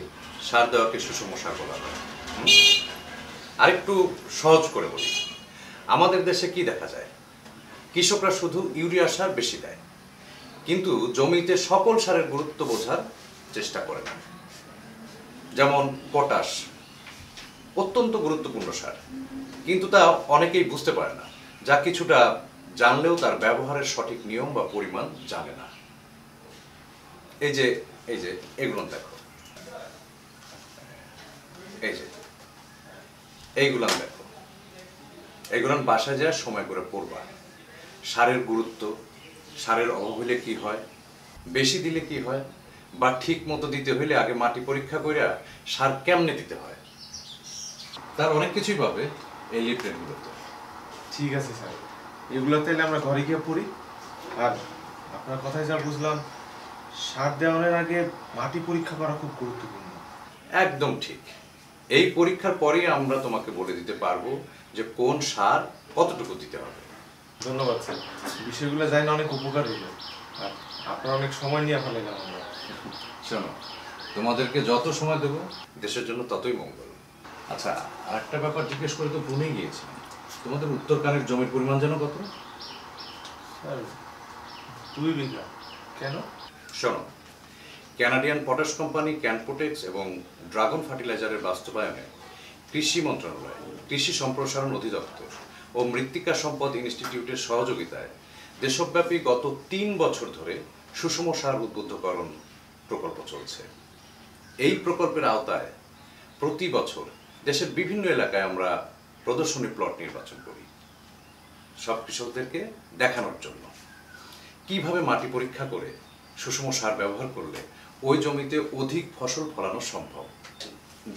সার দেওয়াকে সুষম সার বলা হয়। আরেকটু সহজ করে বলি, আমাদের দেশে কি দেখা যায়, কৃষকরা শুধু ইউরিয়া সার বেশি দেয়, কিন্তু জমিতে সকল সারের গুরুত্ব বোঝার চেষ্টা করে না। যেমন পটাশ অত্যন্ত গুরুত্বপূর্ণ সার, কিন্তু তা অনেকেই বুঝতে পারে না, যা কিছুটা জানলেও তার ব্যবহারের সঠিক নিয়ম বা পরিমাণ জানে না। এই যে এগুলো দেখো, এইগুলান দেখো, এইগুলান বাসায় যায় সময় করে পড়বা। সারের গুরুত্ব, সারের অভাব হইলে কি হয়, বেশি দিলে কি হয়, বা ঠিক মতো দিতে হইলে আগে মাটি পরীক্ষা করে সার কেমনে দিতে হয়, তার অনেক কিছুই পাবে এই লিফলেটগুলোতে। ঠিক আছে স্যার, এগুলো তাইলে আমরা ঘরে গিয়ে পড়ি। আর আপনার কথায় যা বুঝলাম, সার দেওয়ার আগে মাটি পরীক্ষা করা খুব গুরুত্বপূর্ণ। একদম ঠিক। এই পরীক্ষার পরেই আমরা তোমাকে বলে দিতে পারবো যে কোন সার কতটুকু দিতে হবে। ধন্যবাদ স্যার, বিষয়গুলো জানি অনেক উপকার হইল, আর আপনার অনেক সময় নিয়ে ফেলাইলাম আমরা। শোনো, তোমাদেরকে যত সময় দেবো দেশের জন্য ততই মঙ্গল। আচ্ছা, আর একটা ব্যাপার জিজ্ঞেস করে তো ভুলেই গিয়েছি, তোমাদের উত্তরকানের জমির পরিমাণ যেন কত? স্যার 2 বিঘা। কেন? শোনো, কানাডিয়ান পটাশ কোম্পানি, ক্যানপোটেক্স এবং ড্রাগন ফার্টিলাইজারের বাস্তবায়নে কৃষি মন্ত্রণালয়, কৃষি সম্প্রসারণ অধিদপ্তর ও মৃত্তিকা সম্পদ ইনস্টিটিউটের সহযোগিতায় দেশব্যাপী গত 3 বছর ধরে সুষম সার উদ্বুদ্ধকরণ প্রকল্প চলছে। এই প্রকল্পের আওতায় প্রতি বছর দেশের বিভিন্ন এলাকায় আমরা প্রদর্শনী প্লট নির্বাচন করি, সব কৃষকদেরকে দেখানোর জন্য কিভাবে মাটি পরীক্ষা করে সুষম সার ব্যবহার করলে ওই জমিতে অধিক ফসল ফলানো সম্ভব,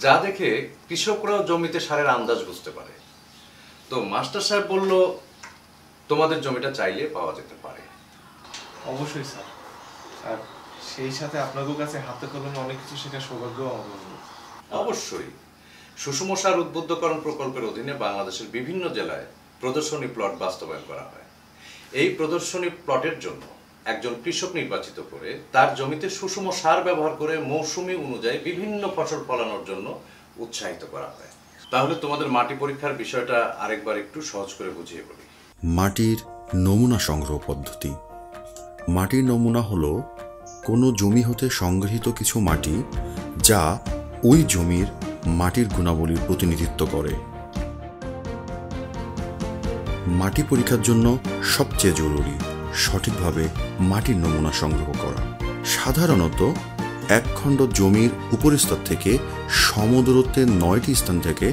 যা দেখে কৃষকরাও জমিতে সারের আন্দাজ বুঝতে পারে। তো মাস্টার সাহেব বলল তোমাদের জমিটা চাইলে পাওয়া যেতে পারে। অবশ্যই স্যার, আর সেই সাথে আপনাদের কাছে হাতে কলমে অনেক কিছু শেখার সৌভাগ্য আমাদের হলো। অবশ্যই। সুষম সার উদ্বুদ্ধকরণ প্রকল্পের অধীনে বাংলাদেশের বিভিন্ন জেলায় প্রদর্শনী প্লট বাস্তবায়ন করা হয়। এই প্রদর্শনী প্লটের জন্য একজন কৃষক নির্বাচিত করে তার জমিতে সুষম সার ব্যবহার করে মৌসুমি অনুযায়ী বিভিন্ন ফসল ফলানোর জন্য উৎসাহিত করা হয়। তাহলে তোমাদের মাটি পরীক্ষার বিষয়টা আরেকবার একটু সহজ করে বুঝিয়ে বলি। মাটির নমুনা সংগ্রহ পদ্ধতি। মাটির নমুনা হলো কোনো জমি হতে সংগৃহীত কিছু মাটি যা ওই জমির মাটির গুণাবলীর প্রতিনিধিত্ব করে। মাটি পরীক্ষার জন্য সবচেয়ে জরুরি সঠিকভাবে মাটির নমুনা সংগ্রহ করা। সাধারণত এক খণ্ড জমির উপরিস্তর থেকে সমদূরত্বে 9টি স্থান থেকে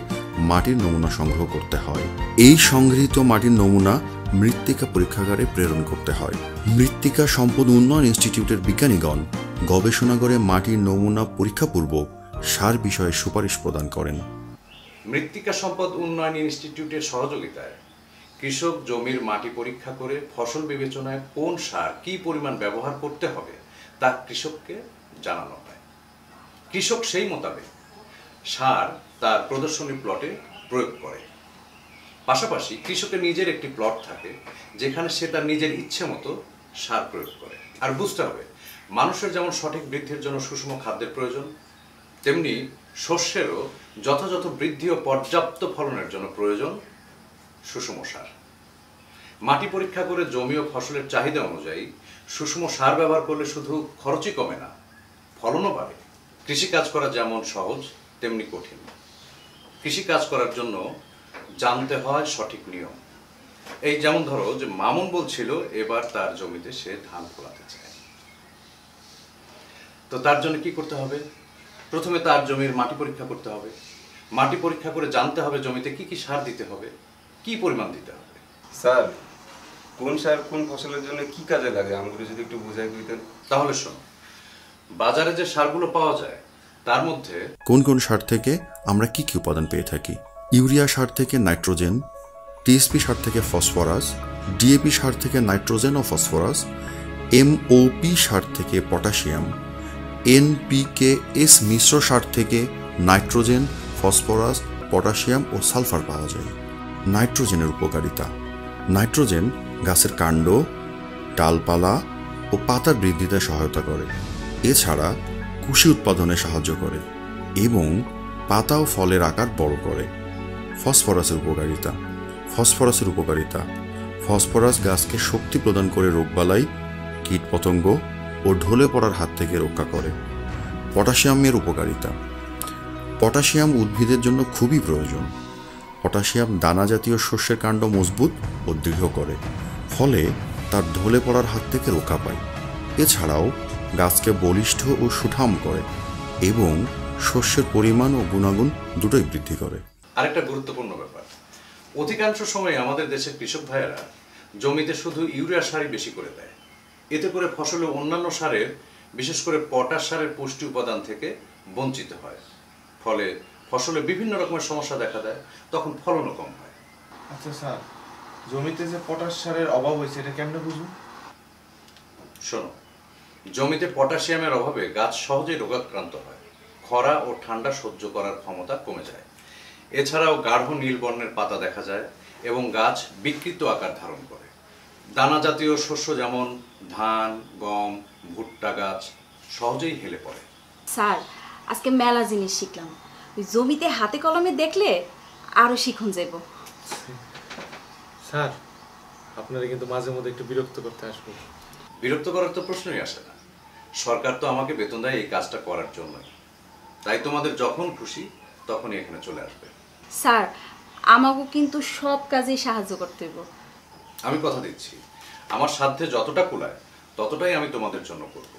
মাটির নমুনা সংগ্রহ করতে হয়। এই সংগৃহীত মাটির নমুনা মৃত্তিকা পরীক্ষাগারে প্রেরণ করতে হয়। মৃত্তিকা সম্পদ উন্নয়ন ইনস্টিটিউটের বিজ্ঞানীগণ গবেষণাগারে মাটির নমুনা পরীক্ষাপূর্বক সার বিষয়ে সুপারিশ প্রদান করেন। মৃত্তিকা সম্পদ উন্নয়ন ইনস্টিটিউটের সহযোগিতায় কৃষক জমির মাটি পরীক্ষা করে ফসল বিবেচনায় কোন সার কী পরিমাণ ব্যবহার করতে হবে তা কৃষককে জানানো হয়। কৃষক সেই মোতাবেক সার তার প্রদর্শনী প্লটে প্রয়োগ করে। পাশাপাশি কৃষকের নিজের একটি প্লট থাকে যেখানে সে তার নিজের ইচ্ছে মতো সার প্রয়োগ করে। আর বুঝতে হবে, মানুষের যেমন সঠিক বৃদ্ধির জন্য সুষম খাদ্যের প্রয়োজন, তেমনি শস্যেরও যথাযথ বৃদ্ধি ও পর্যাপ্ত ফলনের জন্য প্রয়োজন সুষম সার। মাটি পরীক্ষা করে জমি ও ফসলের চাহিদা অনুযায়ী সুষম সার ব্যবহার করলে শুধু খরচই কমে না, ফলনও বাড়ে। কৃষিকাজ করা যেমন সহজ তেমনি কঠিন। কৃষিকাজ করার জন্য জানতে হয় সঠিক নিয়ম। এই যেমন ধরো যে মামুন বলছিল এবার তার জমিতে সে ধান ফলাতে চায়, তো তার জন্য কি করতে হবে? প্রথমে তার জমির মাটি পরীক্ষা করতে হবে। মাটি পরীক্ষা করে জানতে হবে জমিতে কি কি সার দিতে হবে, কি পরিমাণ দিতে হবে। স্যার, কোন সার কোন ফসলের জন্য কি কাজে লাগে আমাকে যদি একটু বুঝাই দিতেন। তাহলে শোনো, বাজারে যে সারগুলো পাওয়া যায় তার মধ্যে কোন কোন সার থেকে আমরা কি কি উপাদান পেয়ে থাকি? ইউরিয়া সার থেকে নাইট্রোজেন, টিএসপি সার থেকে ফসফরাস, ডিএপি সার থেকে নাইট্রোজেন ও ফসফরাস, এমওপি সার থেকে পটাশিয়াম, এনপিকেএস মিশ্র সার থেকে নাইট্রোজেন, ফসফরাস, পটাশিয়াম ও সালফার পাওয়া যায়। নাইট্রোজেনের উপকারিতা: নাইট্রোজেন গাছের কাণ্ড, ডালপালা ও পাতার বৃদ্ধিতে সহায়তা করে। এছাড়া কুশি উৎপাদনে সাহায্য করে এবং পাতা ও ফলের আকার বড় করে। ফসফরাসের উপকারিতা: ফসফরাস গাছকে শক্তি প্রদান করে রোগবালাই, কীটপতঙ্গ ও ঢলে পড়ার হাত থেকে রক্ষা করে। পটাশিয়ামের উপকারিতা: পটাশিয়াম উদ্ভিদের জন্য খুবই প্রয়োজন। পটাশিয়াম দানা জাতীয় শস্যের কাণ্ড মজবুত ও দৃঢ় করে, ফলে তার ঢলে পড়ার হাত থেকে রক্ষা পায়। এছাড়াও গাছকে বলিষ্ঠ ও সুঠাম করে এবং শস্যের পরিমাণ ও গুণাগুণ দুটোই বৃদ্ধি করে। আরেকটা গুরুত্বপূর্ণ ব্যাপার, অধিকাংশ সময় আমাদের দেশের কৃষক ভাইয়েরা জমিতে শুধু ইউরিয়া সারই বেশি করে দেয়। এতে করে ফসলে অন্যান্য সারের, বিশেষ করে পটাশ সারের পুষ্টি উপাদান থেকে বঞ্চিত হয়। ফলে ফসলে বিভিন্ন রকমের সমস্যা দেখা দেয়, তখন ফলনও কম হয়। আচ্ছা স্যার, জমিতে যে পটাশ সারের অভাব হয়েছে এটা কেমনে বুঝবো? শোনো, জমিতে পটাশিয়ামের অভাবে গাছ সহজেই রোগাক্রান্ত হয়, খরা ও ঠান্ডা সহ্য করার ক্ষমতা কমে যায়। এছাড়াও গাঢ় নীল বর্ণের পাতা দেখা যায় এবং গাছ বিকৃত আকার ধারণ করে। দানা জাতীয় শস্য যেমন ধান, গম, ভুট্টা গাছ সহজেই হেলে পড়ে। স্যার, আজকে মেলা জিনিস শিখলাম। ওই জমিতে হাতে কলমে দেখলে আরো শিখুন যাইব। স্যার, আপনারা কিন্তু মাঝে মধ্যে একটু বিরক্ত করতে আসবো। বিরক্ত করার তো প্রশ্নই আসে না। সরকার তো আমাকে বেতন দেয় এই কাজটা করার জন্যই। তাই তোমাদের যখন খুশি তখনই এখানে চলে আসবে। স্যার, আমাকেও কিন্তু সব কাজেই সাহায্য করতে হইব। আমি কথা দিচ্ছি, আমার সাধ্যে যতটা কুলায় ততটাই আমি তোমাদের জন্য করব।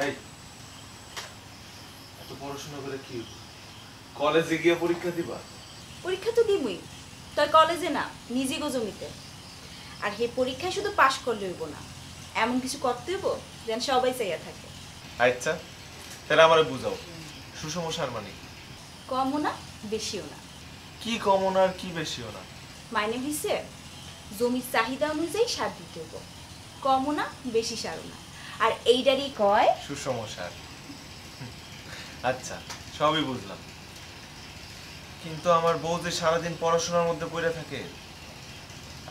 এই, এত পড়াশোনা করে কি কলেজে গিয়ে পরীক্ষা দিবা? পরীক্ষা তো দিবই, তাই কলেজে না, নিজে গো জমিতে। আর এই পরীক্ষায় শুধু পাশ করলে হইব না, এমন কিছু করতে হইব যেন সবাই চাইয়া থাকে। আচ্ছা, তাহলে আমারে বুঝাও, সুষম সার মানে কি? কমও না, বেশিও না। কি কমও না আর কি বেশিও না? মাইনে হইছে জমির চাহিদা অনুযায়ী সার দিতে হইব, কমও না, বেশি সারও না। আর এইটারই কয় সুষম সার। আচ্ছা, সবই বুঝলাম, কিন্তু আমার বউ যে সারাদিন পড়াশোনার মধ্যে পড়ে থাকে,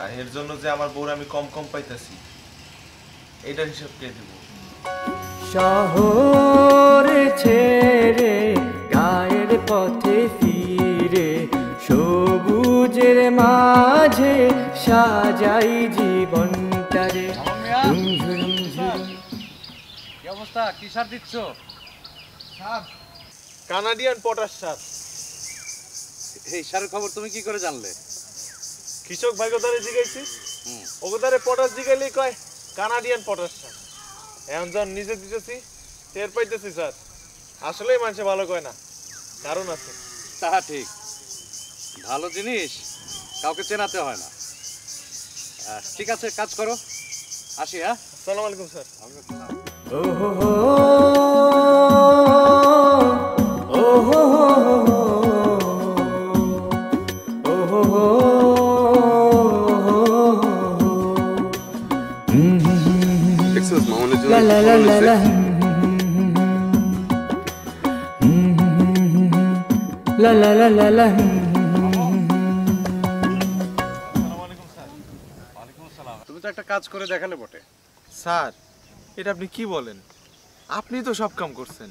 আর এর জন্য যে আমার বউর আমি কম কম পাইতেছি, এইটার হিসাব কে দেব? শহর ছেড়ে গায়ের পথে ফিরে সবুজের মাঝে সাজাই জীবনটারে। কি অবস্থা? কি সার দিচ্ছ? কানাডিয়ান পটাশ সার। এই সারের খবর তুমি কি করে জানলে? কৃষক ভাই কোথায় জিগাইছি, ও কোথায় পটাশ জিগাইলেই কয় কানাডিয়ান পটাশ সার। এখন যখন নিজে দিতেছি টের পাইতেছি স্যার, আসলেই মানুষে ভালো কয় না, কারণ আছে। তা ঠিক, ভালো জিনিস কাউকে চেনাতে হয় না। ঠিক আছে, কাজ করো, আসি। হ্যাঁ, আসসালামু আলাইকুম sir. La la la la la. La la la la la. তুমি তো একটা কাজ করে দেখালে বটে। স্যার, এটা আপনি কি বলেন? আপনি তো সব কাম করছেন।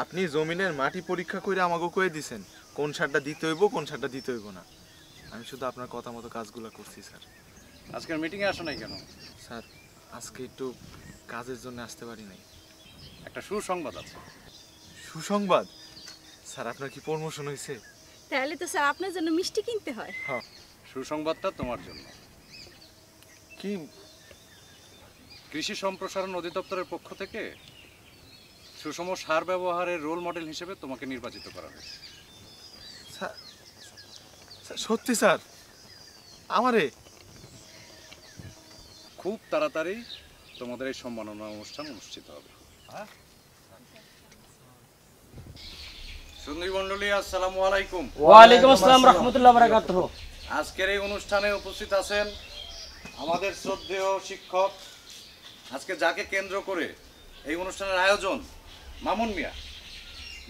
আপনি জমিনের মাটি পরীক্ষা করে আমাকে কয়ে দিছেন কোন সারটা দিতে হইব, কোন সারটা দিতে হইব না। আমি শুধু আপনার কথা মতো কাজগুলো করছি স্যার। আজকের মিটিং এ আসো নাই কেন? স্যার, আজকে একটু কাজের জন্য আসতে পারি নাই। একটা সুসংবাদ আছে। সুসংবাদ? স্যার, আপনার কি প্রমোশন হয়েছে? তাহলে তো স্যার আপনার জন্য মিষ্টি কিনতে হয়। হ্যাঁ, সুসংবাদটা তোমার জন্য। কি? কৃষি সম্প্রসারণ অধিদপ্তরের পক্ষ থেকে সুষম সার ব্যবহারের রোল মডেল হিসেবে তোমাকে নির্বাচিত করা হয়েছে। সত্যি স্যার? আমারে? খুব তাড়াতাড়ি তোমাদের এই সম্মাননা অনুষ্ঠান অনুষ্ঠিত হবে। সুন্দরী মণ্ডলী, আসসালামু আলাইকুম। ওয়ালাইকুম আসসালাম রাহমাতুল্লাহি ওয়া বারাকাতুহু। আজকের এই অনুষ্ঠানে উপস্থিত আছেন আমাদের শ্রদ্ধেয় শিক্ষক, আজকে যাকে কেন্দ্র করে এই অনুষ্ঠানের আয়োজন, মামুন মিয়া,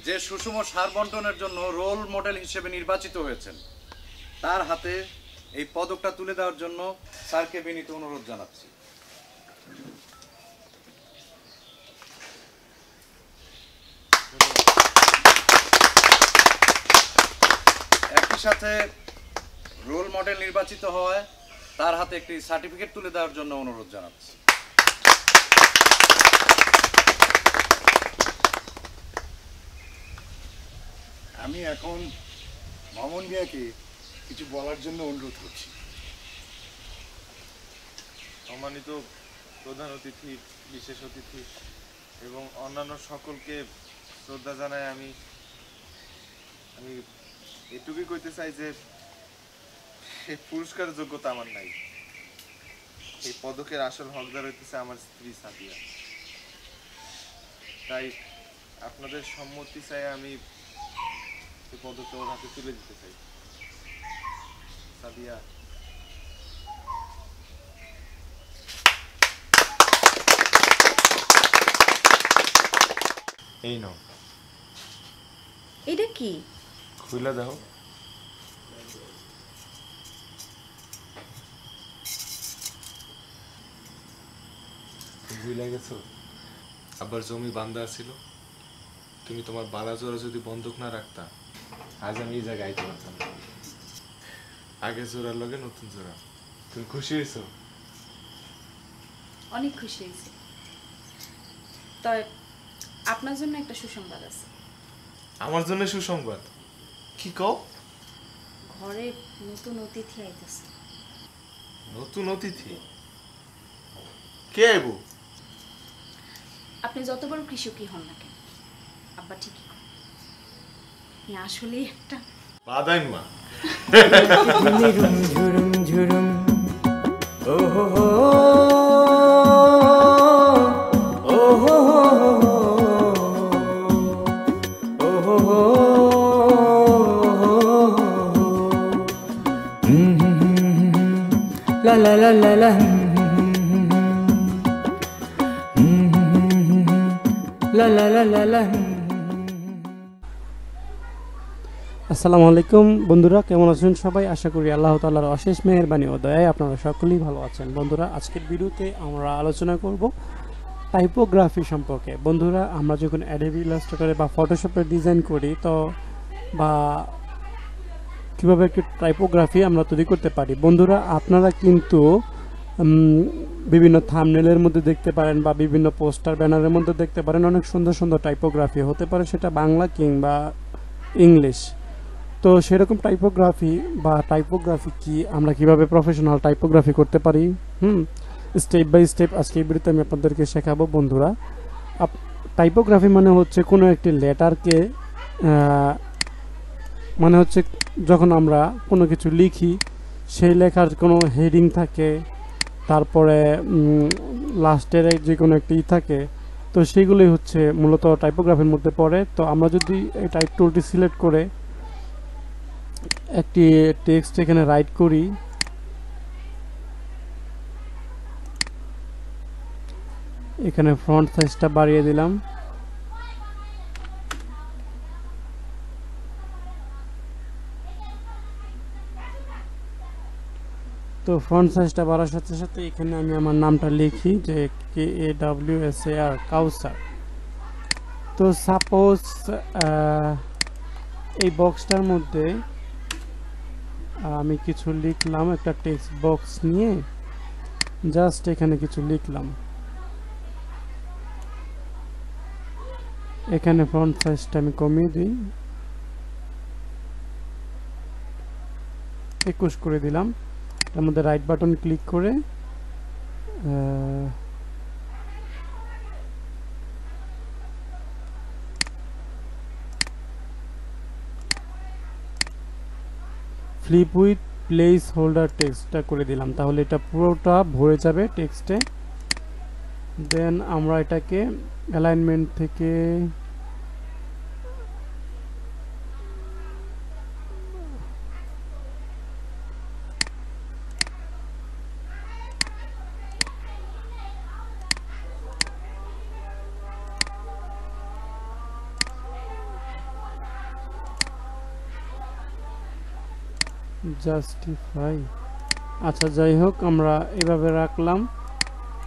যে সুষম সার বন্টনের জন্য রোল মডেল হিসেবে নির্বাচিত হয়েছেন, তার হাতে এই পদকটা তুলে দেওয়ার জন্য স্যারকে বিনীত অনুরোধ জানাচ্ছি। একই সাথে রোল মডেল নির্বাচিত হওয়ায় তার হাতে একটি সার্টিফিকেট তুলে দেওয়ার জন্য অনুরোধ জানাচ্ছি। আমি এখন মামুন মিয়াকে কিছু বলার জন্য অনুরোধ করছি। সম্মানিত প্রধান অতিথি, বিশেষ অতিথি এবং অন্যান্য সকলকে শ্রদ্ধা জানাই। আমি এটুকুই কইতে চাই যে এই পুরস্কারের যোগ্যতা আমার নাই। এই পদকের আসল হকদার হইতেছে আমার স্ত্রী সাদিয়া। তাই আপনাদের সম্মতি চাই আমি এই পদকটা ওর হাতে তুলে দিতে চাই। সাদিয়া, এই নাও। এটা কি? খুলে দাও। ভুলে গেছো আবার জমি বান্ধা ছিল, তুমি তোমার বালা জোড়া যদি বন্ধক না রাখতা আজ আমি এই জায়গায় আইতে পারতাম না। আগে জোড়ার লগে নতুন জোড়া। তুমি খুশি হয়েছো? অনেক খুশি হয়েছি। তবে আপনার জন্য একটা সুসংবাদ আছে। আমার জন্য সুসংবাদ? কি কও? ঘরে নতুন অতিথি আইতেছে। নতুন অতিথি? কে আইব? আপনি যত বড় কৃষকই হন না কেন, আব্বা ঠিকই আসলেই একটা বাদাই মা। ঝুরুম ঝুরুম ঝুরুম ও হো হো ও হো ও হো হো লা লা লা লা লা লা লা লা লা লা। আসসালামু আলাইকুম বন্ধুরা, কেমন আছেন সবাই? আশা করি আল্লাহ তাআলার অশেষ মেহেরবানি ও দয়ায় আপনারা সকলেই ভালো আছেন। বন্ধুরা, আজকের ভিডিওতে আমরা আলোচনা করব টাইপোগ্রাফি সম্পর্কে। বন্ধুরা, আমরা যখন অ্যাডোবি ইলাস্ট্রেটরে বা ফটোশপে ডিজাইন করি তো বা কীভাবে একটি টাইপোগ্রাফি আমরা তৈরি করতে পারি। বন্ধুরা, আপনারা কিন্তু বিভিন্ন থাম্বনেলের মধ্যে দেখতে পারেন বা বিভিন্ন পোস্টার ব্যানারের মধ্যে দেখতে পারেন অনেক সুন্দর সুন্দর টাইপোগ্রাফি, হতে পারে সেটা বাংলা কিংবা ইংলিশ। তো সেরকম টাইপোগ্রাফি বা টাইপোগ্রাফি কি, আমরা কিভাবে প্রফেশনাল টাইপোগ্রাফি করতে পারি, স্টেপ বাই স্টেপ আজকে এই ভিডিওতে আমি আপনাদেরকে শেখাবো। বন্ধুরা, টাইপোগ্রাফি মানে হচ্ছে কোনো একটি লেটারকে মানে হচ্ছে যখন আমরা কোনো কিছু লিখি সেই লেখার কোনো হেডিং থাকে, তারপরে লাস্টের যে কোনো একটি থাকে, তো সেগুলোই হচ্ছে মূলত টাইপোগ্রাফির মধ্যে পড়ে। তো আমরা যদি এই টাইপ টুলটি সিলেক্ট করে একটি টেক্সট এখানে রাইট করি, এখানে ফন্ট সাইজটা বাড়িয়ে দিলাম, তো ফন্ট সাইজটা বাড়ার সাথে সাথে এখানে আমি আমার নামটা লিখি যে KAWSAR কাউসার। তো সাপোজ এই বক্সটার মধ্যে আমি কিছু লিখলাম, একটা টেক্সট বক্স নিয়ে জাস্ট এখানে কিছু লিখলাম, এখানে ফন্ট সাইজটা আমি কমিয়ে দিই, 21 করে দিলাম। তার মধ্যে রাইট বাটন ক্লিক করে ফ্লিপ উইথ প্লেস হোল্ডার টেক্সটটা করে দিলাম, তাহলে এটা পুরোটা ভরে যাবে টেক্সটে। দেন আমরা এটাকে অ্যালাইনমেন্ট থেকে জাস্টিফাই, আচ্ছা যাই হোক আমরা এভাবে রাখলাম।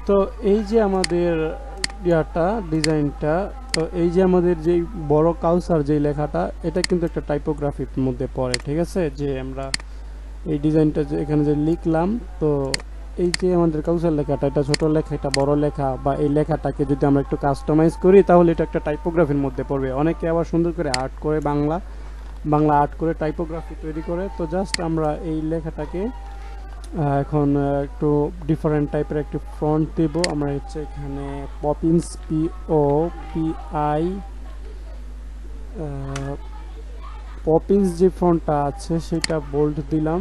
তো এই যে আমাদের ইয়াটা ডিজাইনটা, তো এই যে আমাদের যেই বড় কাউসার যেই লেখাটা, এটা কিন্তু একটা টাইপোগ্রাফির মধ্যে পড়ে, ঠিক আছে। যে আমরা এই ডিজাইনটা যে এখানে যে লিখলাম, তো এই যে আমাদের কাউসার লেখাটা, এটা ছোট লেখা, এটা বড় লেখা, বা এই লেখাটাকে যদি আমরা একটু কাস্টমাইজ করি তাহলে এটা একটা টাইপোগ্রাফির মধ্যে পড়বে। অনেকে আবার সুন্দর করে আর্ট করে বাংলা আর্ট করে টাইপোগ্রাফি তৈরি করে। তো জাস্ট আমরা এই লেখাটাকে এখন একটু ডিফারেন্ট টাইপের একটি ফন্ট দেব। আমরা হচ্ছে এখানে পপিন্স পপিন্স যে ফন্টটা আছে সেটা বোল্ড দিলাম,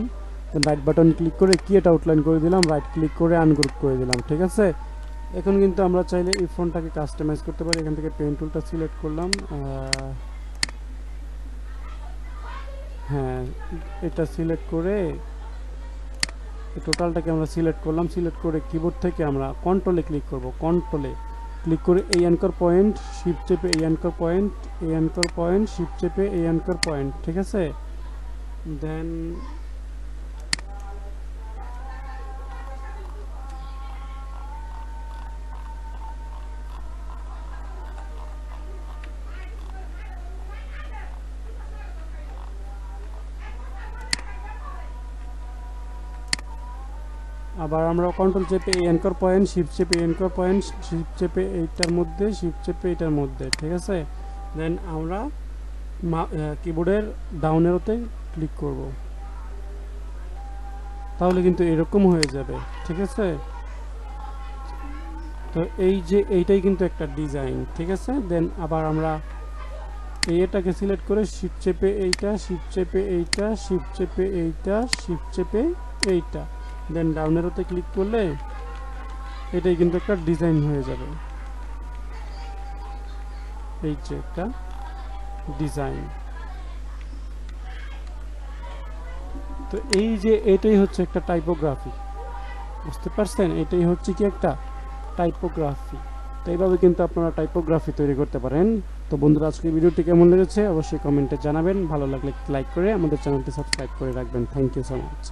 রাইট বাটন ক্লিক করে কি এটা আউটলাইন করে দিলাম, রাইট ক্লিক করে আনগ্রুপ করে দিলাম, ঠিক আছে। এখন কিন্তু আমরা চাইলে এই ফন্টটাকে কাস্টমাইজ করতে পারি। এখান থেকে পেন টুলটা সিলেক্ট করলাম, হ্যাঁ এটা সিলেক্ট করে টোটালটাকে আমরা সিলেক্ট করলাম। সিলেক্ট করে কিবোর্ড থেকে আমরা কন্ট্রোলে ক্লিক করব, কন্ট্রোলে ক্লিক করে এই অ্যাঙ্কর পয়েন্ট, শিফট চেপে এই অ্যাঙ্কর পয়েন্ট, এই অ্যাঙ্কর পয়েন্ট, শিফট চেপে এই অ্যাঙ্কর পয়েন্ট, ঠিক আছে। দেন আবার আমরা কন্ট্রোল চেপে এই অ্যাঙ্কর পয়েন্ট, শিফট চেপে এই অ্যাঙ্কর পয়েন্ট, শিফট চেপে এইটার মধ্যে, শিফট চেপে এইটার মধ্যে, ঠিক আছে। দেন আমরা কিবোর্ডের ডাউন অ্যারোতে ক্লিক করব, তাহলে কিন্তু এরকম হয়ে যাবে, ঠিক আছে। তো এই যে এইটাই কিন্তু একটা ডিজাইন, ঠিক আছে। দেন আবার আমরা এটাকে সিলেক্ট করে শিফট চেপে এইটা, শিফট চেপে এইটা, শিফট চেপে এইটা, শিফট চেপে এইটা, দেন ডাউন অ্যারোতে ক্লিক করলে এটাই কিন্তু একটা ডিজাইন হয়ে যাবে, এই যে একটা ডিজাইন। তো এই যে এটাই হচ্ছে একটা টাইপোগ্রাফি, বুঝতে পারছেন, এটাই হচ্ছে কি একটা টাইপোগ্রাফি। তো এইভাবে কিন্তু আপনারা টাইপোগ্রাফি তৈরি করতে পারেন। তো বন্ধুরা আজকে ভিডিওটি কেমন লেগেছে অবশ্যই কমেন্টে জানাবেন, ভালো লাগলে লাইক করে আমাদের চ্যানেলটি সাবস্ক্রাইব করে রাখবেন। Thank you so much.